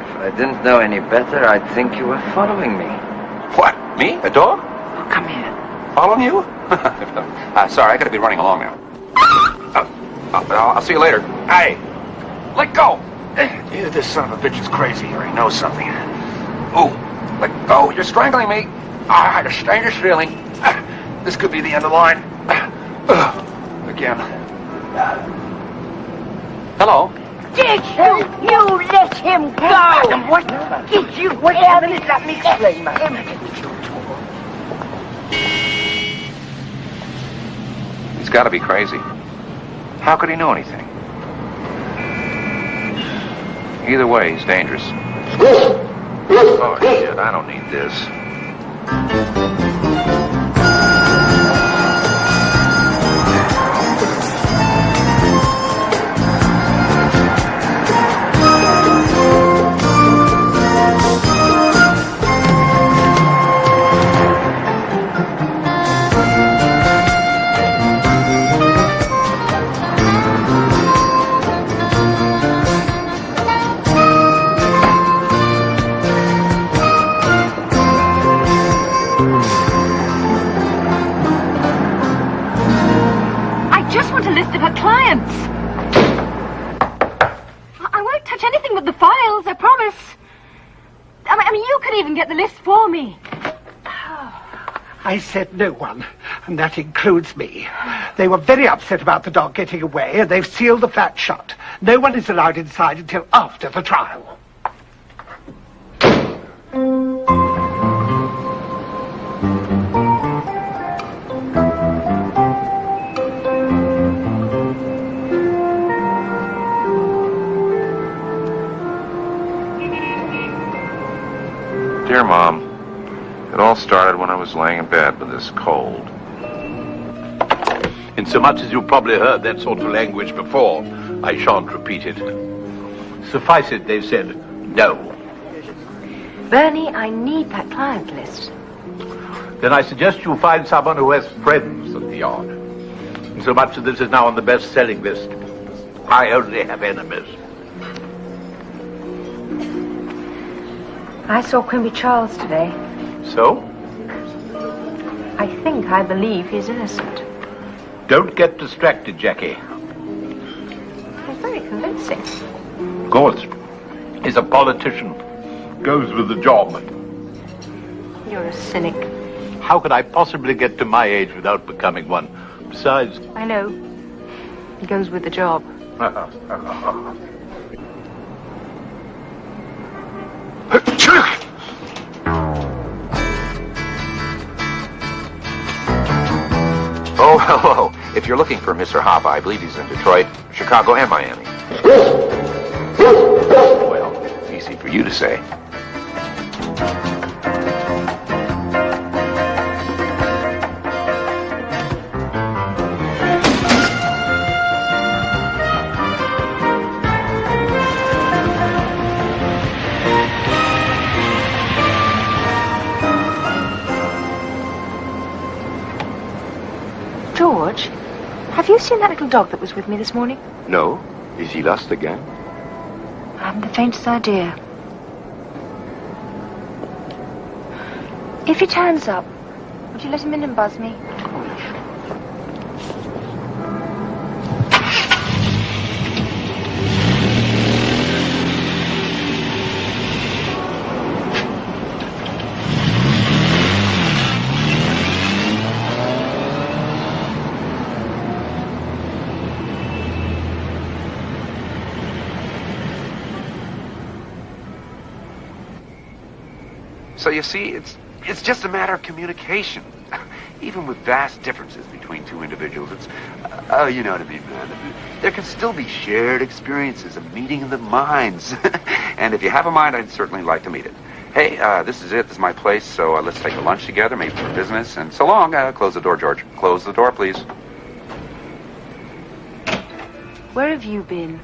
If I didn't know any better, I'd think you were following me. What? Me? A dog? Oh, come here. Following you? Sorry, I gotta be running along now. I'll see you later. Hey, let go! Either this son of a bitch is crazy or he knows something. Ooh, let go. You're strangling me. I had a stranger's feeling. This could be the end of the line. Again. Hello. Did you let him go? What did you let me explain, ma'am? He's gotta be crazy. How could he know anything? Either way, he's dangerous. Oh, shit, I don't need this. Of her clients. I won't touch anything but the files, I promise. I mean, you could even get the list for me. I said no one, and that includes me. They were very upset about the dog getting away, and they've sealed the flat shut. No one is allowed inside until after the trial. Dear Mom, it all started when I was laying in bed with this cold. Insomuch as you've probably heard that sort of language before, I shan't repeat it. Suffice it, they've said no. Bernie, I need that client list. Then I suggest you find someone who has friends at the yard. And so much of this is now on the best-selling list. I only have enemies. I saw Quimby Charles today. So? I believe he's innocent. Don't get distracted, Jackie. He's very convincing. Of course. He's a politician. Goes with the job. You're a cynic. How could I possibly get to my age without becoming one? Besides... I know. He goes with the job. Oh, hello. If you're looking for Mr. Hoppe, I believe he's in Detroit, Chicago, and Miami. Well, easy for you to say. George, have you seen that little dog that was with me this morning? No? Is he lost again? I haven't the faintest idea. If he turns up, would you let him in and buzz me? So you see, it's just a matter of communication. Even with vast differences between two individuals, it's, you know what I mean, man. There can still be shared experiences, a meeting of the minds. And if you have a mind, I'd certainly like to meet it. Hey, this is it. This is my place, so let's take a lunch together, maybe for business. And so long. Close the door, George. Close the door, please. Where have you been?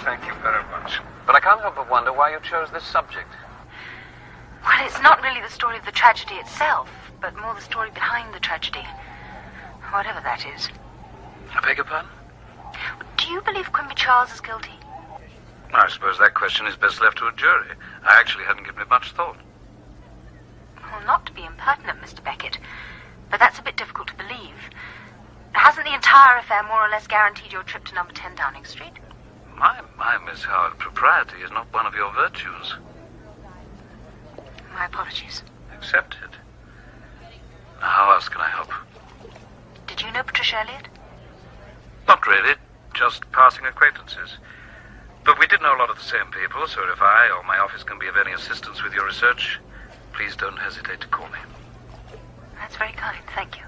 Thank you very much. But I can't help but wonder why you chose this subject. Well, it's not really the story of the tragedy itself, but more the story behind the tragedy. Whatever that is. I beg your pardon? Do you believe Quimby Charles is guilty? I suppose that question is best left to a jury. I actually hadn't given it much thought. Well, not to be impertinent, Mr. Beckett, but that's a bit difficult to believe. Hasn't the entire affair more or less guaranteed your trip to number 10 Downing Street? My, Miss Howard, propriety is not one of your virtues. My apologies. Accepted. Now, how else can I help? Did you know Patricia Elliott? Not really, just passing acquaintances. But we did know a lot of the same people, so if I or my office can be of any assistance with your research, please don't hesitate to call me. That's very kind, thank you.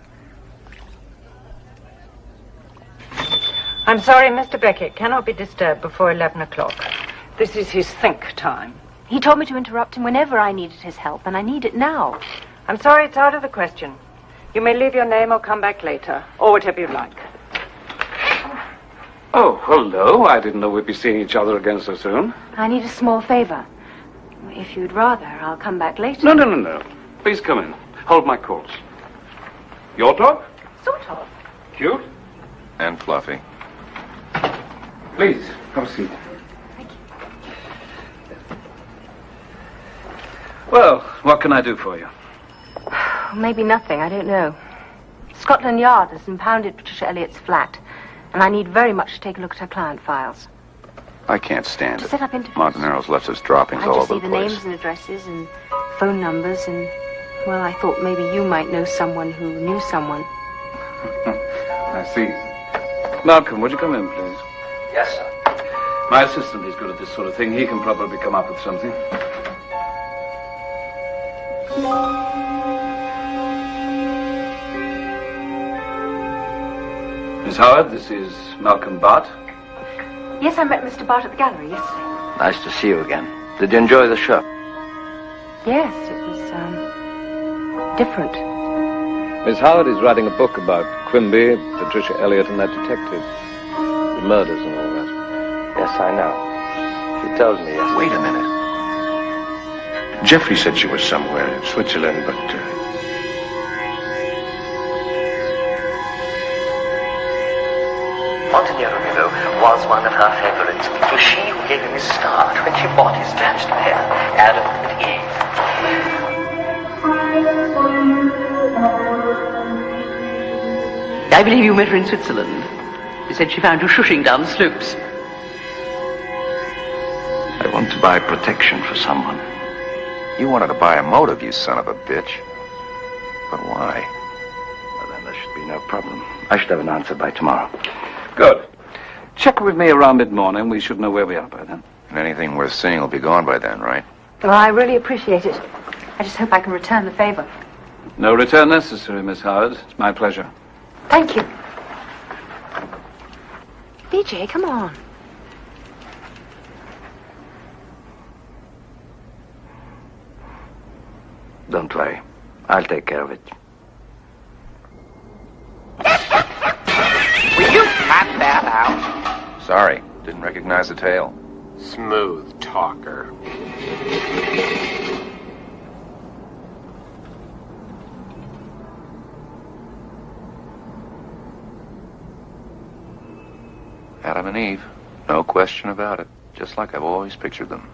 I'm sorry, Mr. Beckett cannot be disturbed before 11 o'clock. This is his think time. He told me to interrupt him whenever I needed his help, and I need it now. I'm sorry, it's out of the question. You may leave your name or come back later, or whatever you like. Oh, hello. I didn't know we'd be seeing each other again so soon. I need a small favor. If you'd rather, I'll come back later. No. Please come in. Hold my course. Your dog? Sort of. Cute? And fluffy. Please, have a seat. Well, what can I do for you? Maybe nothing, I don't know. Scotland Yard has impounded Patricia Elliott's flat, and I need very much to take a look at her client files. I can't stand it. Set up interviews. Montenero's left us droppings I all just over see the the place. names and addresses and phone numbers, and, well, I thought maybe you might know someone who knew someone. I see. Malcolm, would you come in, please? Yes, sir. My assistant is good at this sort of thing. He can probably come up with something. Miss Howard, this is Malcolm Bart. Yes, I met Mr. Bart at the gallery yesterday. Nice to see you again. Did you enjoy the show? Yes, it was, different. Miss Howard is writing a book about Quimby, Patricia Elliott, and that detective. The murders and all that. Yes, I know. She told me yesterday. Wait a minute. Jeffrey said she was somewhere in Switzerland, but... Montenero, you know, was one of her favorites. It was she who gave him his start when she bought his matched pair, Adam and Eve. I believe you met her in Switzerland. She said she found you shushing down the slopes. I want to buy protection for someone. You wanted to buy a motive, you son of a bitch. But why? Well, then there should be no problem. I should have an answer by tomorrow. Good. Check with me around mid-morning. We should know where we are by then. And anything worth seeing will be gone by then, right? Well, I really appreciate it. I just hope I can return the favor. No return necessary, Miss Howard. It's my pleasure. Thank you. DJ, come on. Don't worry. I'll take care of it. Will you cut that out? Sorry, didn't recognize the tail. Smooth talker. Adam and Eve. No question about it. Just like I've always pictured them.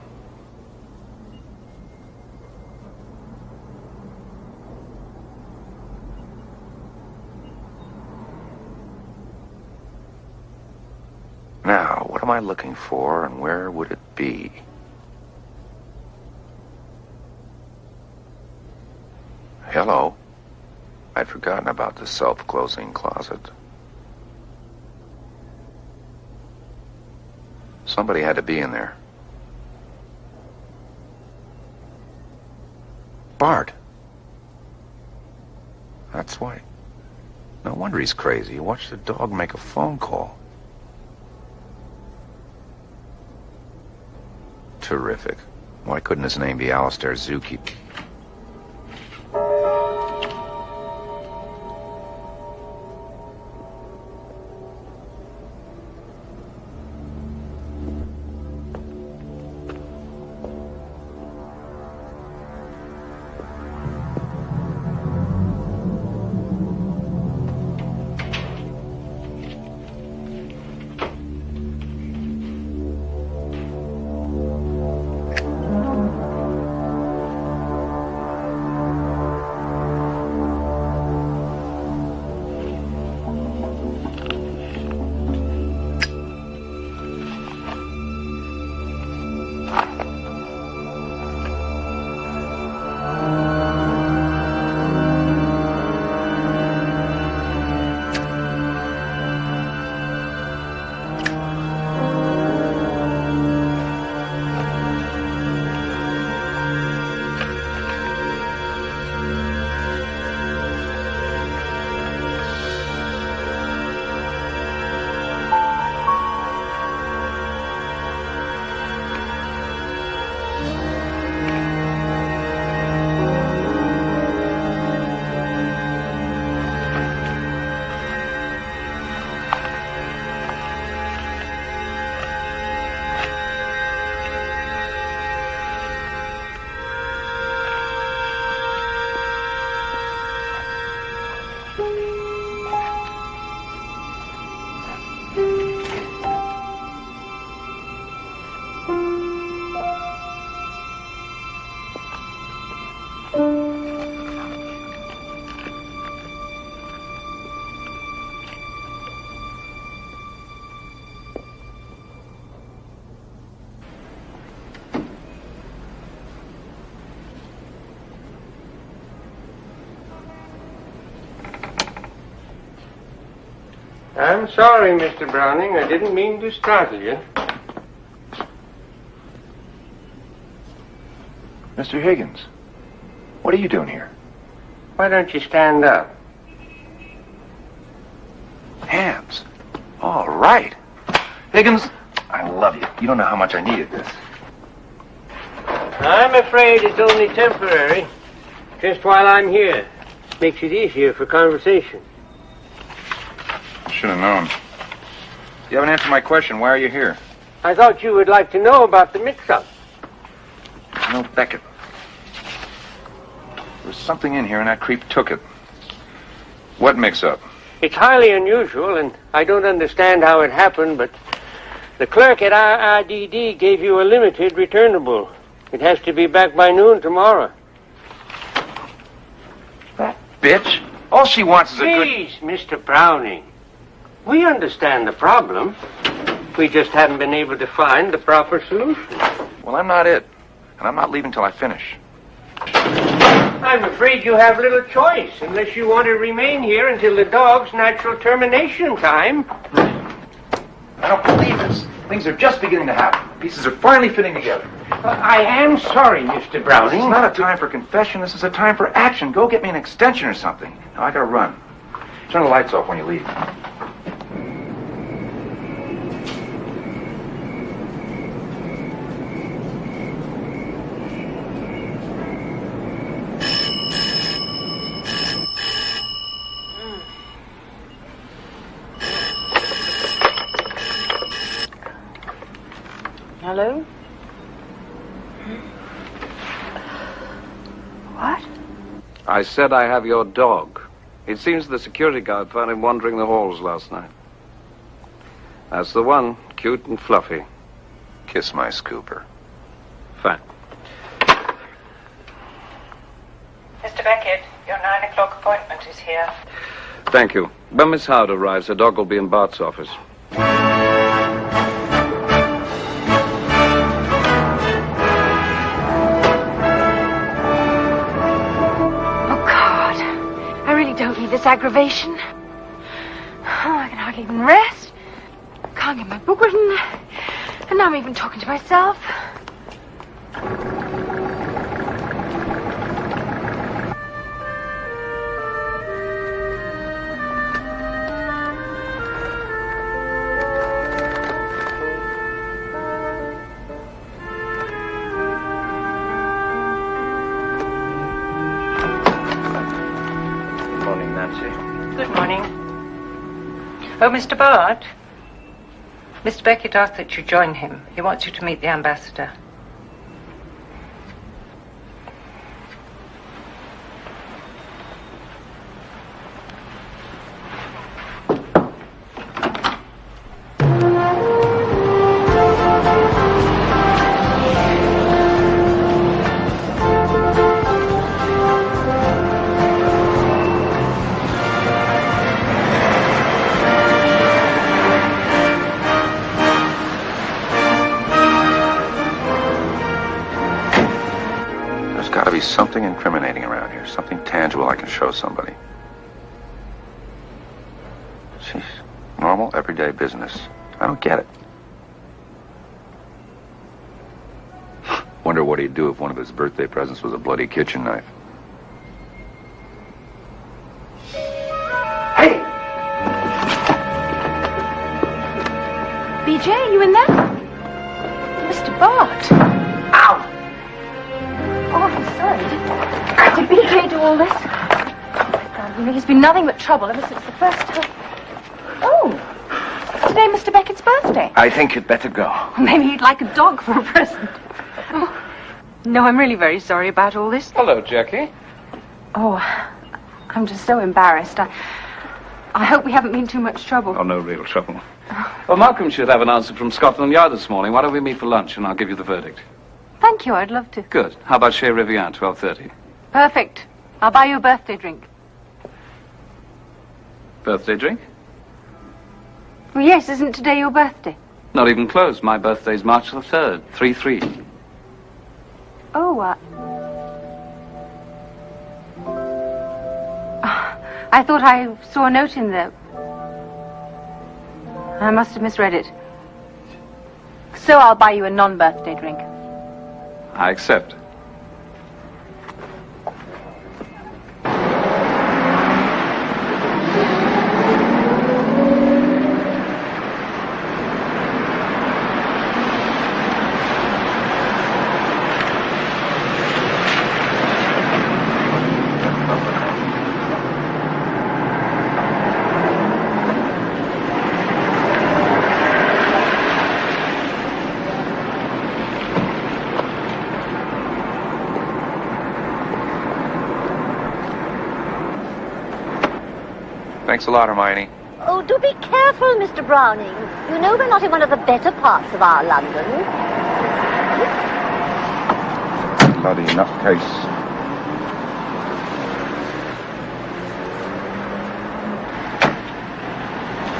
Now, what am I looking for, and where would it be? Hello. I'd forgotten about the self-closing closet. Somebody had to be in there. Bart. That's why. No wonder he's crazy. He watched the dog make a phone call. Terrific. Why couldn't his name be Alistair Zookeeper? I'm sorry, Mr. Browning. I didn't mean to startle you. Mr. Higgins, what are you doing here? Why don't you stand up? Hands. All right. Higgins, I love you. You don't know how much I needed this. I'm afraid it's only temporary. Just while I'm here. Makes it easier for conversation. Should have known. You haven't answered my question. Why are you here? I thought you would like to know about the mix-up. No, Beckett. There was something in here and that creep took it. What mix-up? It's highly unusual, and I don't understand how it happened, but the clerk at RRDD gave you a limited returnable. It has to be back by noon tomorrow. That bitch? All she wants is a good... Please, Mr. Browning. We understand the problem. We just haven't been able to find the proper solution. Well, I'm not it. And I'm not leaving till I finish. I'm afraid you have little choice, unless you want to remain here until the dog's natural termination time. I don't believe this. Things are just beginning to happen. Pieces are finally fitting together. I am sorry, Mr. Browning. This is not a time for confession. This is a time for action. Go get me an extension or something. Now, I gotta run. Turn the lights off when you leave. Hello? What? I said I have your dog. It seems the security guard found him wandering the halls last night. That's the one, cute and fluffy. Kiss my scooper. Fine. Mr. Beckett, your 9 o'clock appointment is here. Thank you. When Miss Howard arrives, the dog will be in Bart's office. Don't need this aggravation. I can hardly even rest. Can't get my book written. And now I'm even talking to myself. Good morning. Oh, Mr. Bart. Mr. Beckett asked that you join him. He wants you to meet the ambassador. Something incriminating around here. Something tangible I can show somebody. Jeez. Normal, everyday business. I don't get it. Wonder what he'd do if one of his birthday presents was a bloody kitchen knife. Hey! BJ, you in there? Mr. Bart. Ow! Oh, I'm sorry. Did BJ do all this? God, you know, he's been nothing but trouble ever since the first time. Oh, today Mr. Beckett's birthday. I think you'd better go. Maybe he'd like a dog for a present. Oh. No, I'm really very sorry about all this. Hello, Jackie. Oh, I'm just so embarrassed. I hope we haven't been too much trouble. Oh, no real trouble. Well, Malcolm should have an answer from Scotland Yard this morning. Why don't we meet for lunch and I'll give you the verdict. Thank you, I'd love to. Good. How about Chez Riviere, 12:30? Perfect. I'll buy you a birthday drink. Birthday drink? Well, yes, isn't today your birthday? Not even close. My birthday's March the 3rd, 3-3. Oh, I thought I saw a note in there. I must have misread it. So I'll buy you a non-birthday drink. I accept. Thanks a lot, Hermione. Oh, do be careful, Mr. Browning. You know we're not in one of the better parts of our London. Bloody nutcase.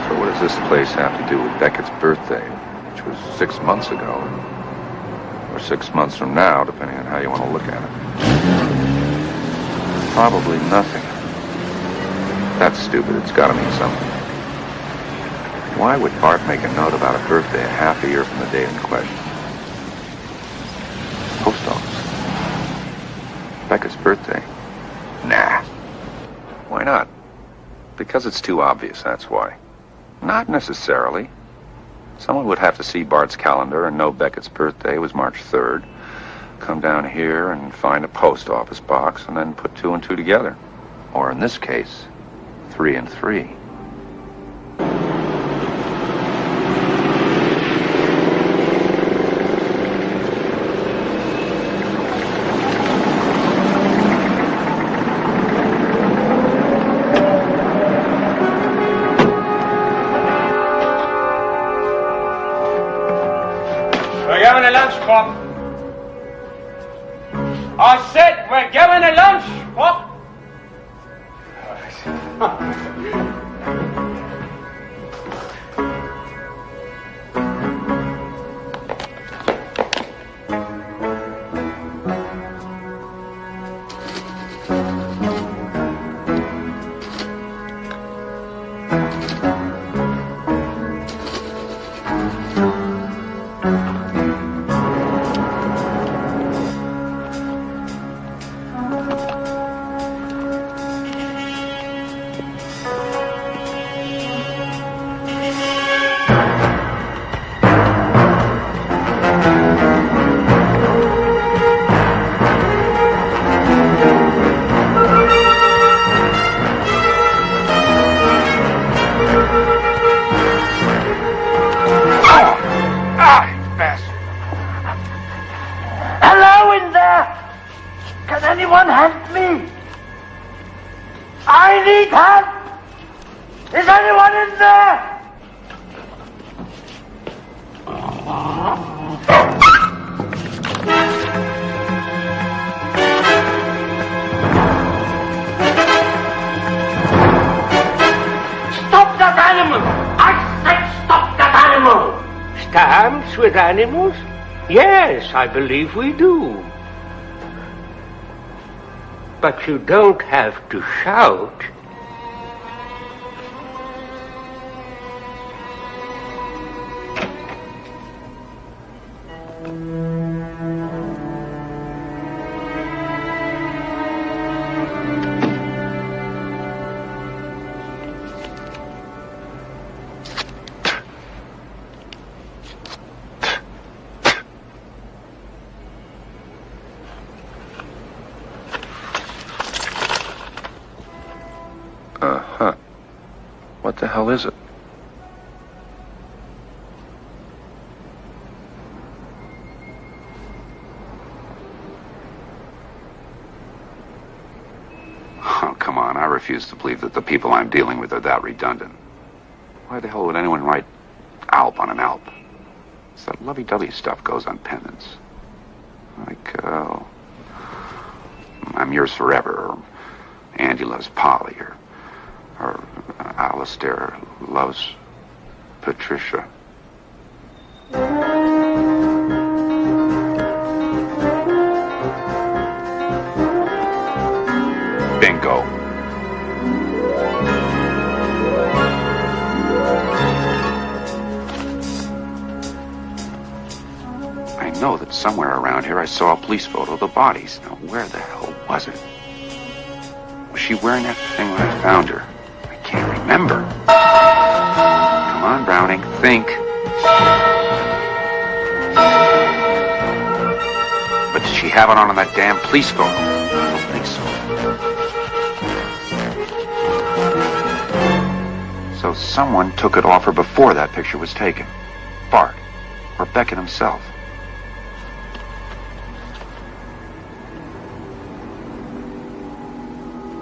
So what does this place have to do with Beckett's birthday, which was 6 months ago? Or 6 months from now, depending on how you want to look at it. Probably nothing. That's stupid. It's got to mean something. Why would Bart make a note about a birthday a half a year from the date in question? Post office. Becca's birthday? Nah. Why not? Because it's too obvious, that's why. Not necessarily. Someone would have to see Bart's calendar and know Beckett's birthday was March 3rd. Come down here and find a post office box and then put 2 and 2 together. Or in this case, 3 and 3. We're giving a lunch, Pop. I said we're giving a lunch, Pop. Hello in there! Can anyone help me? I need help! Is anyone in there? Stop that animal! I said stop that animal! Stamps with animals? Yes, I believe we do. But you don't have to shout. Uh-huh. What the hell is it? Oh, come on. I refuse to believe that the people I'm dealing with are that redundant. Why the hell would anyone write Alp on an Alp? It's that lovey-dovey stuff goes on pendants. Like, I'm yours forever, or Andy loves Polly, or Alistair loves Patricia. Bingo. know that somewhere around here I saw a police photo of the bodies. Now, where the hell was it? Was she wearing that thing when I found her? I can't remember. Come on, Browning, think. But did she have it on that damn police photo? I don't think so. So someone took it off her before that picture was taken. Bart, or Beckett himself.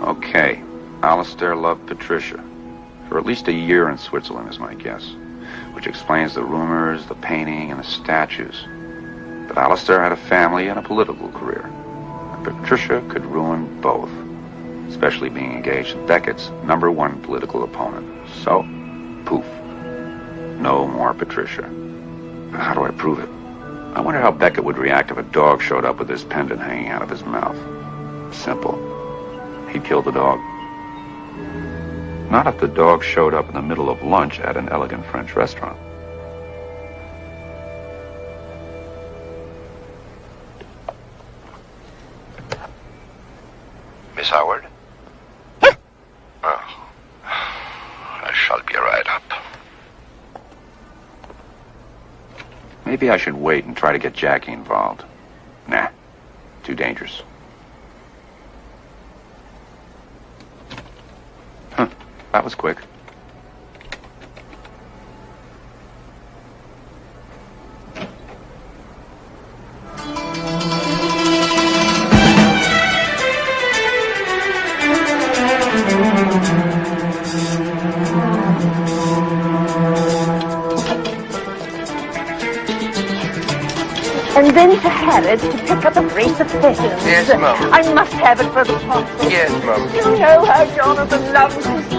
Okay, Alistair loved Patricia. For at least a year in Switzerland is my guess. Which explains the rumors, the painting, and the statues. But Alistair had a family and a political career. And Patricia could ruin both. Especially being engaged to Beckett's #1 political opponent. So, poof. No more Patricia. How do I prove it? I wonder how Beckett would react if a dog showed up with his pendant hanging out of his mouth. Simple. He'd kill the dog. Not if the dog showed up in the middle of lunch at an elegant French restaurant. Miss Howard? Oh. I shall be right up. Maybe I should wait and try to get Jackie involved. Nah, too dangerous. Huh, that was quick. And then to Harrods to pick up a brace of pigeons. Yes, Mum. I must have it for the parcel. Yes, Mum. You know how Jonathan loves us.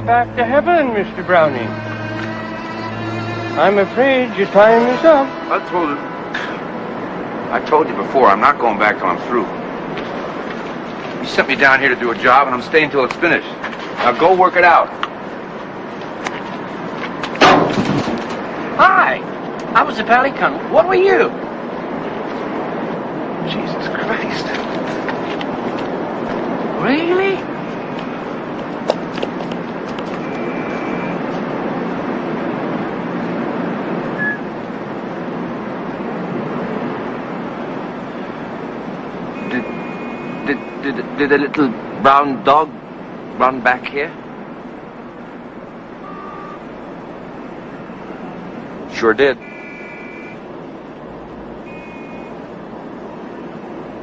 Back to heaven, Mr. Browning. I'm afraid your time is up. I told you before, I'm not going back till I'm through. You sent me down here to do a job, and I'm staying till it's finished. Now go work it out. Hi! I was a Pelican. What were you? Jesus Christ. Really? Did a little brown dog run back here? Sure did.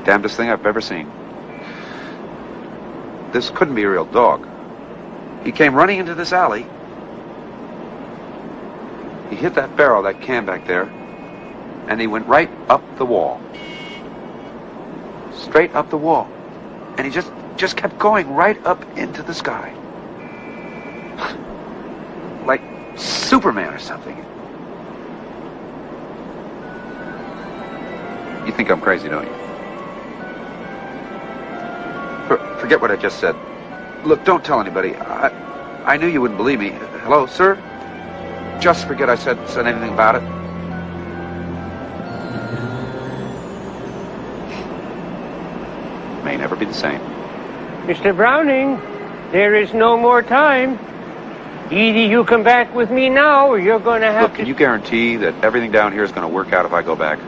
Damnedest thing I've ever seen. This couldn't be a real dog. He came running into this alley. He hit that barrel, that can back there, and he went right up the wall. Straight up the wall. And he just kept going right up into the sky. Like Superman or something. You think I'm crazy, don't you? Forget what I just said. Look, don't tell anybody. I knew you wouldn't believe me. Hello, sir? Just forget I said anything about it. May never be the same. Mr. Browning, there is no more time. Either you come back with me now, or you're going to have Look, can you guarantee that everything down here is going to work out if I go back?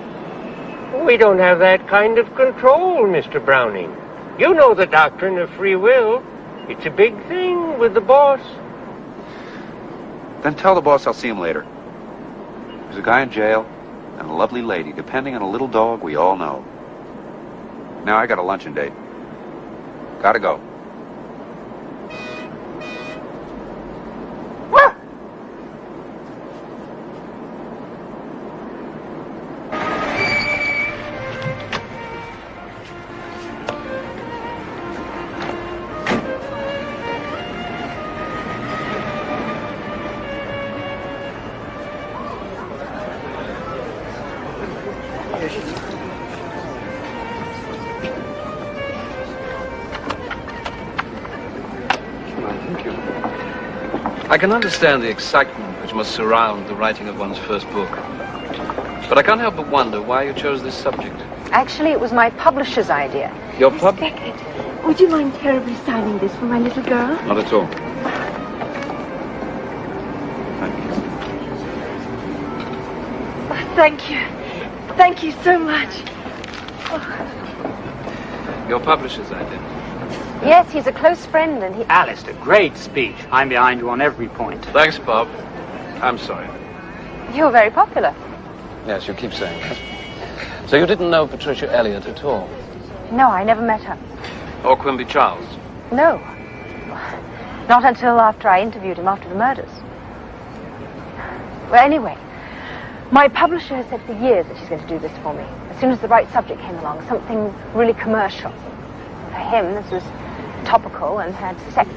We don't have that kind of control, Mr. Browning. You know the doctrine of free will. It's a big thing with the boss. Then tell the boss I'll see him later. There's a guy in jail and a lovely lady depending on a little dog we all know. Now I got a luncheon date. Gotta go. I can understand the excitement which must surround the writing of one's first book. But I can't help but wonder why you chose this subject. Actually, it was my publisher's idea. Your Miss pub? Beckett, would you mind terribly signing this for my little girl? Not at all. Thank you. Thank you so much. Your publisher's idea. Yes, he's a close friend and he... Alistair, great speech. I'm behind you on every point. Thanks, Bob. I'm sorry. You're very popular. Yes, you keep saying that. So you didn't know Patricia Elliott at all? No, I never met her. Or Quimby Charles? No. Not until after I interviewed him after the murders. Well, anyway, my publisher has said for years that she's going to do this for me. As soon as the right subject came along, something really commercial. For him, this was topical and had sex.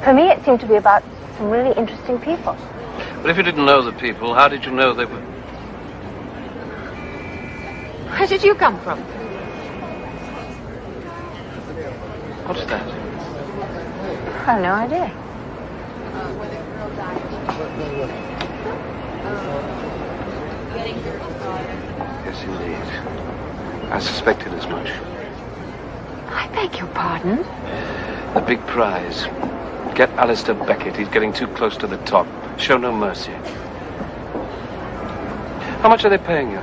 For me, it seemed to be about some really interesting people. But if you didn't know the people, how did you know they were... Where did you come from? What's that? I have no idea. Yes, indeed. I suspected as much. I beg your pardon? The big prize. Get Alistair Beckett. He's getting too close to the top. Show no mercy. How much are they paying you?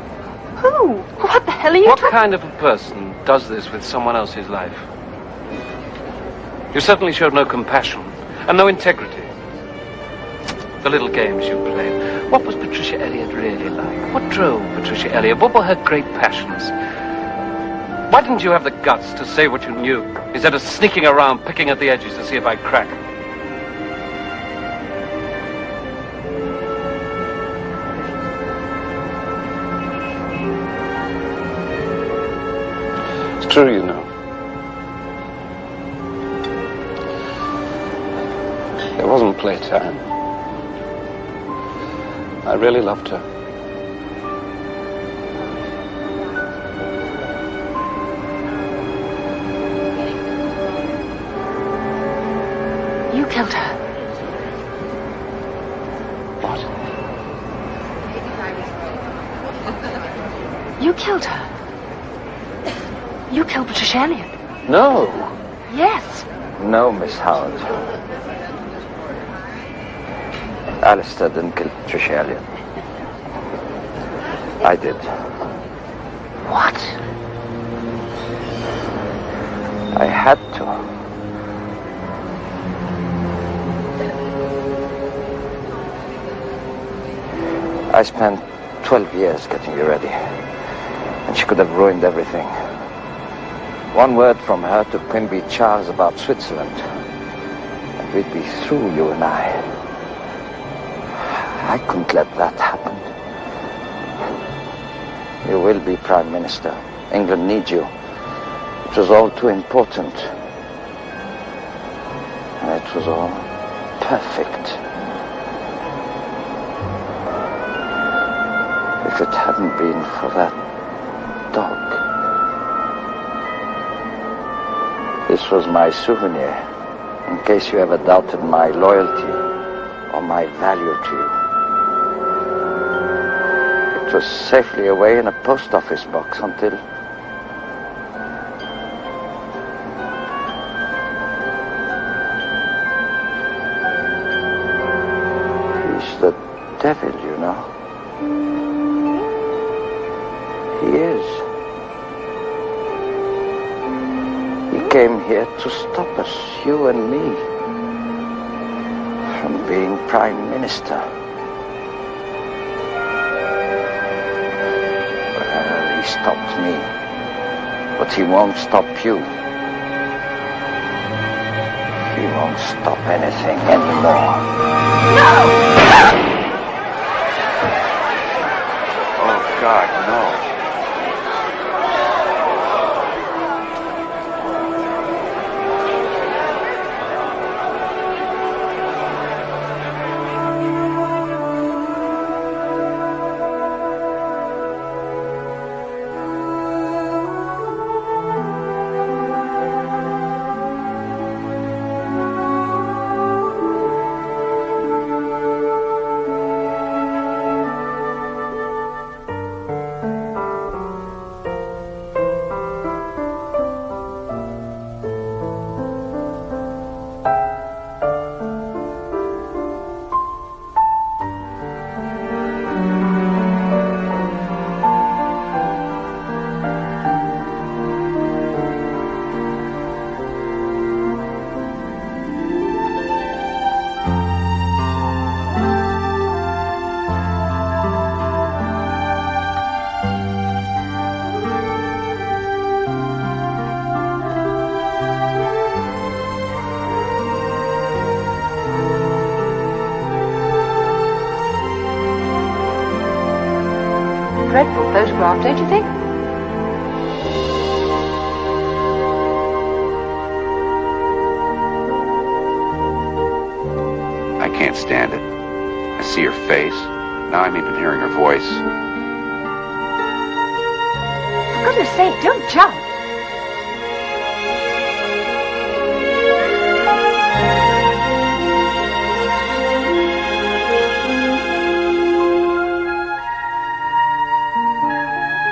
Who? What the hell are you What kind of a person does this with someone else's life? You certainly showed no compassion and no integrity. The little games you played. What was Patricia Elliott really like? What drove Patricia Elliott? What were her great passions? Why didn't you have the guts to say what you knew, instead of sneaking around, picking at the edges to see if I'd crack? It's true, you know. It wasn't playtime. I really loved her. You killed her. What? You killed her. You killed Patricia Elliott. No. Yes. No, Miss Howard. Alistair didn't kill Patricia Elliott. I did. What? I had to. I spent 12 years getting you ready, and she could have ruined everything. One word from her to Quimby Charles about Switzerland, and we'd be through, you and I. I couldn't let that happen. You will be Prime Minister. England needs you. It was all too important. And it was all perfect. If it hadn't been for that dog. This was my souvenir, in case you ever doubted my loyalty or my value to you. It was safely away in a post office box until... He's the devil, you know. He is. He came here to stop us, you and me, from being Prime Minister. Well, he stopped me, but he won't stop you. He won't stop anything anymore. No! Oh, God, no. Dreadful photograph, don't you think? I can't stand it. I see her face. Now I'm even hearing her voice. For goodness sake, don't jump.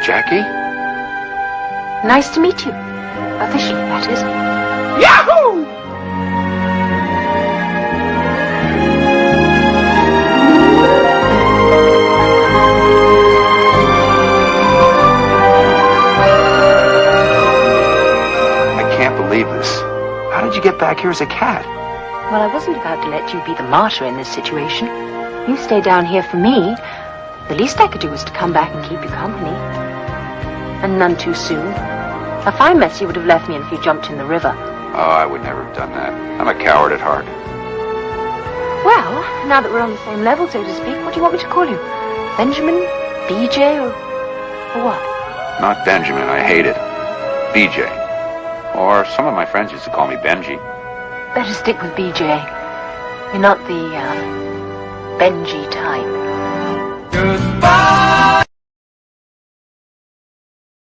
Jackie? Nice to meet you. Officially, that is. Yahoo! I can't believe this. How did you get back here as a cat? Well, I wasn't about to let you be the martyr in this situation. You stay down here for me. The least I could do was to come back and keep you company. And none too soon. A fine mess you would have left me if you jumped in the river. Oh, I would never have done that. I'm a coward at heart. Well, now that we're on the same level, so to speak, what do you want me to call you? Benjamin? BJ? Or what? Not Benjamin, I hate it. BJ. Or some of my friends used to call me Benji. Better stick with BJ. You're not the, Benji type.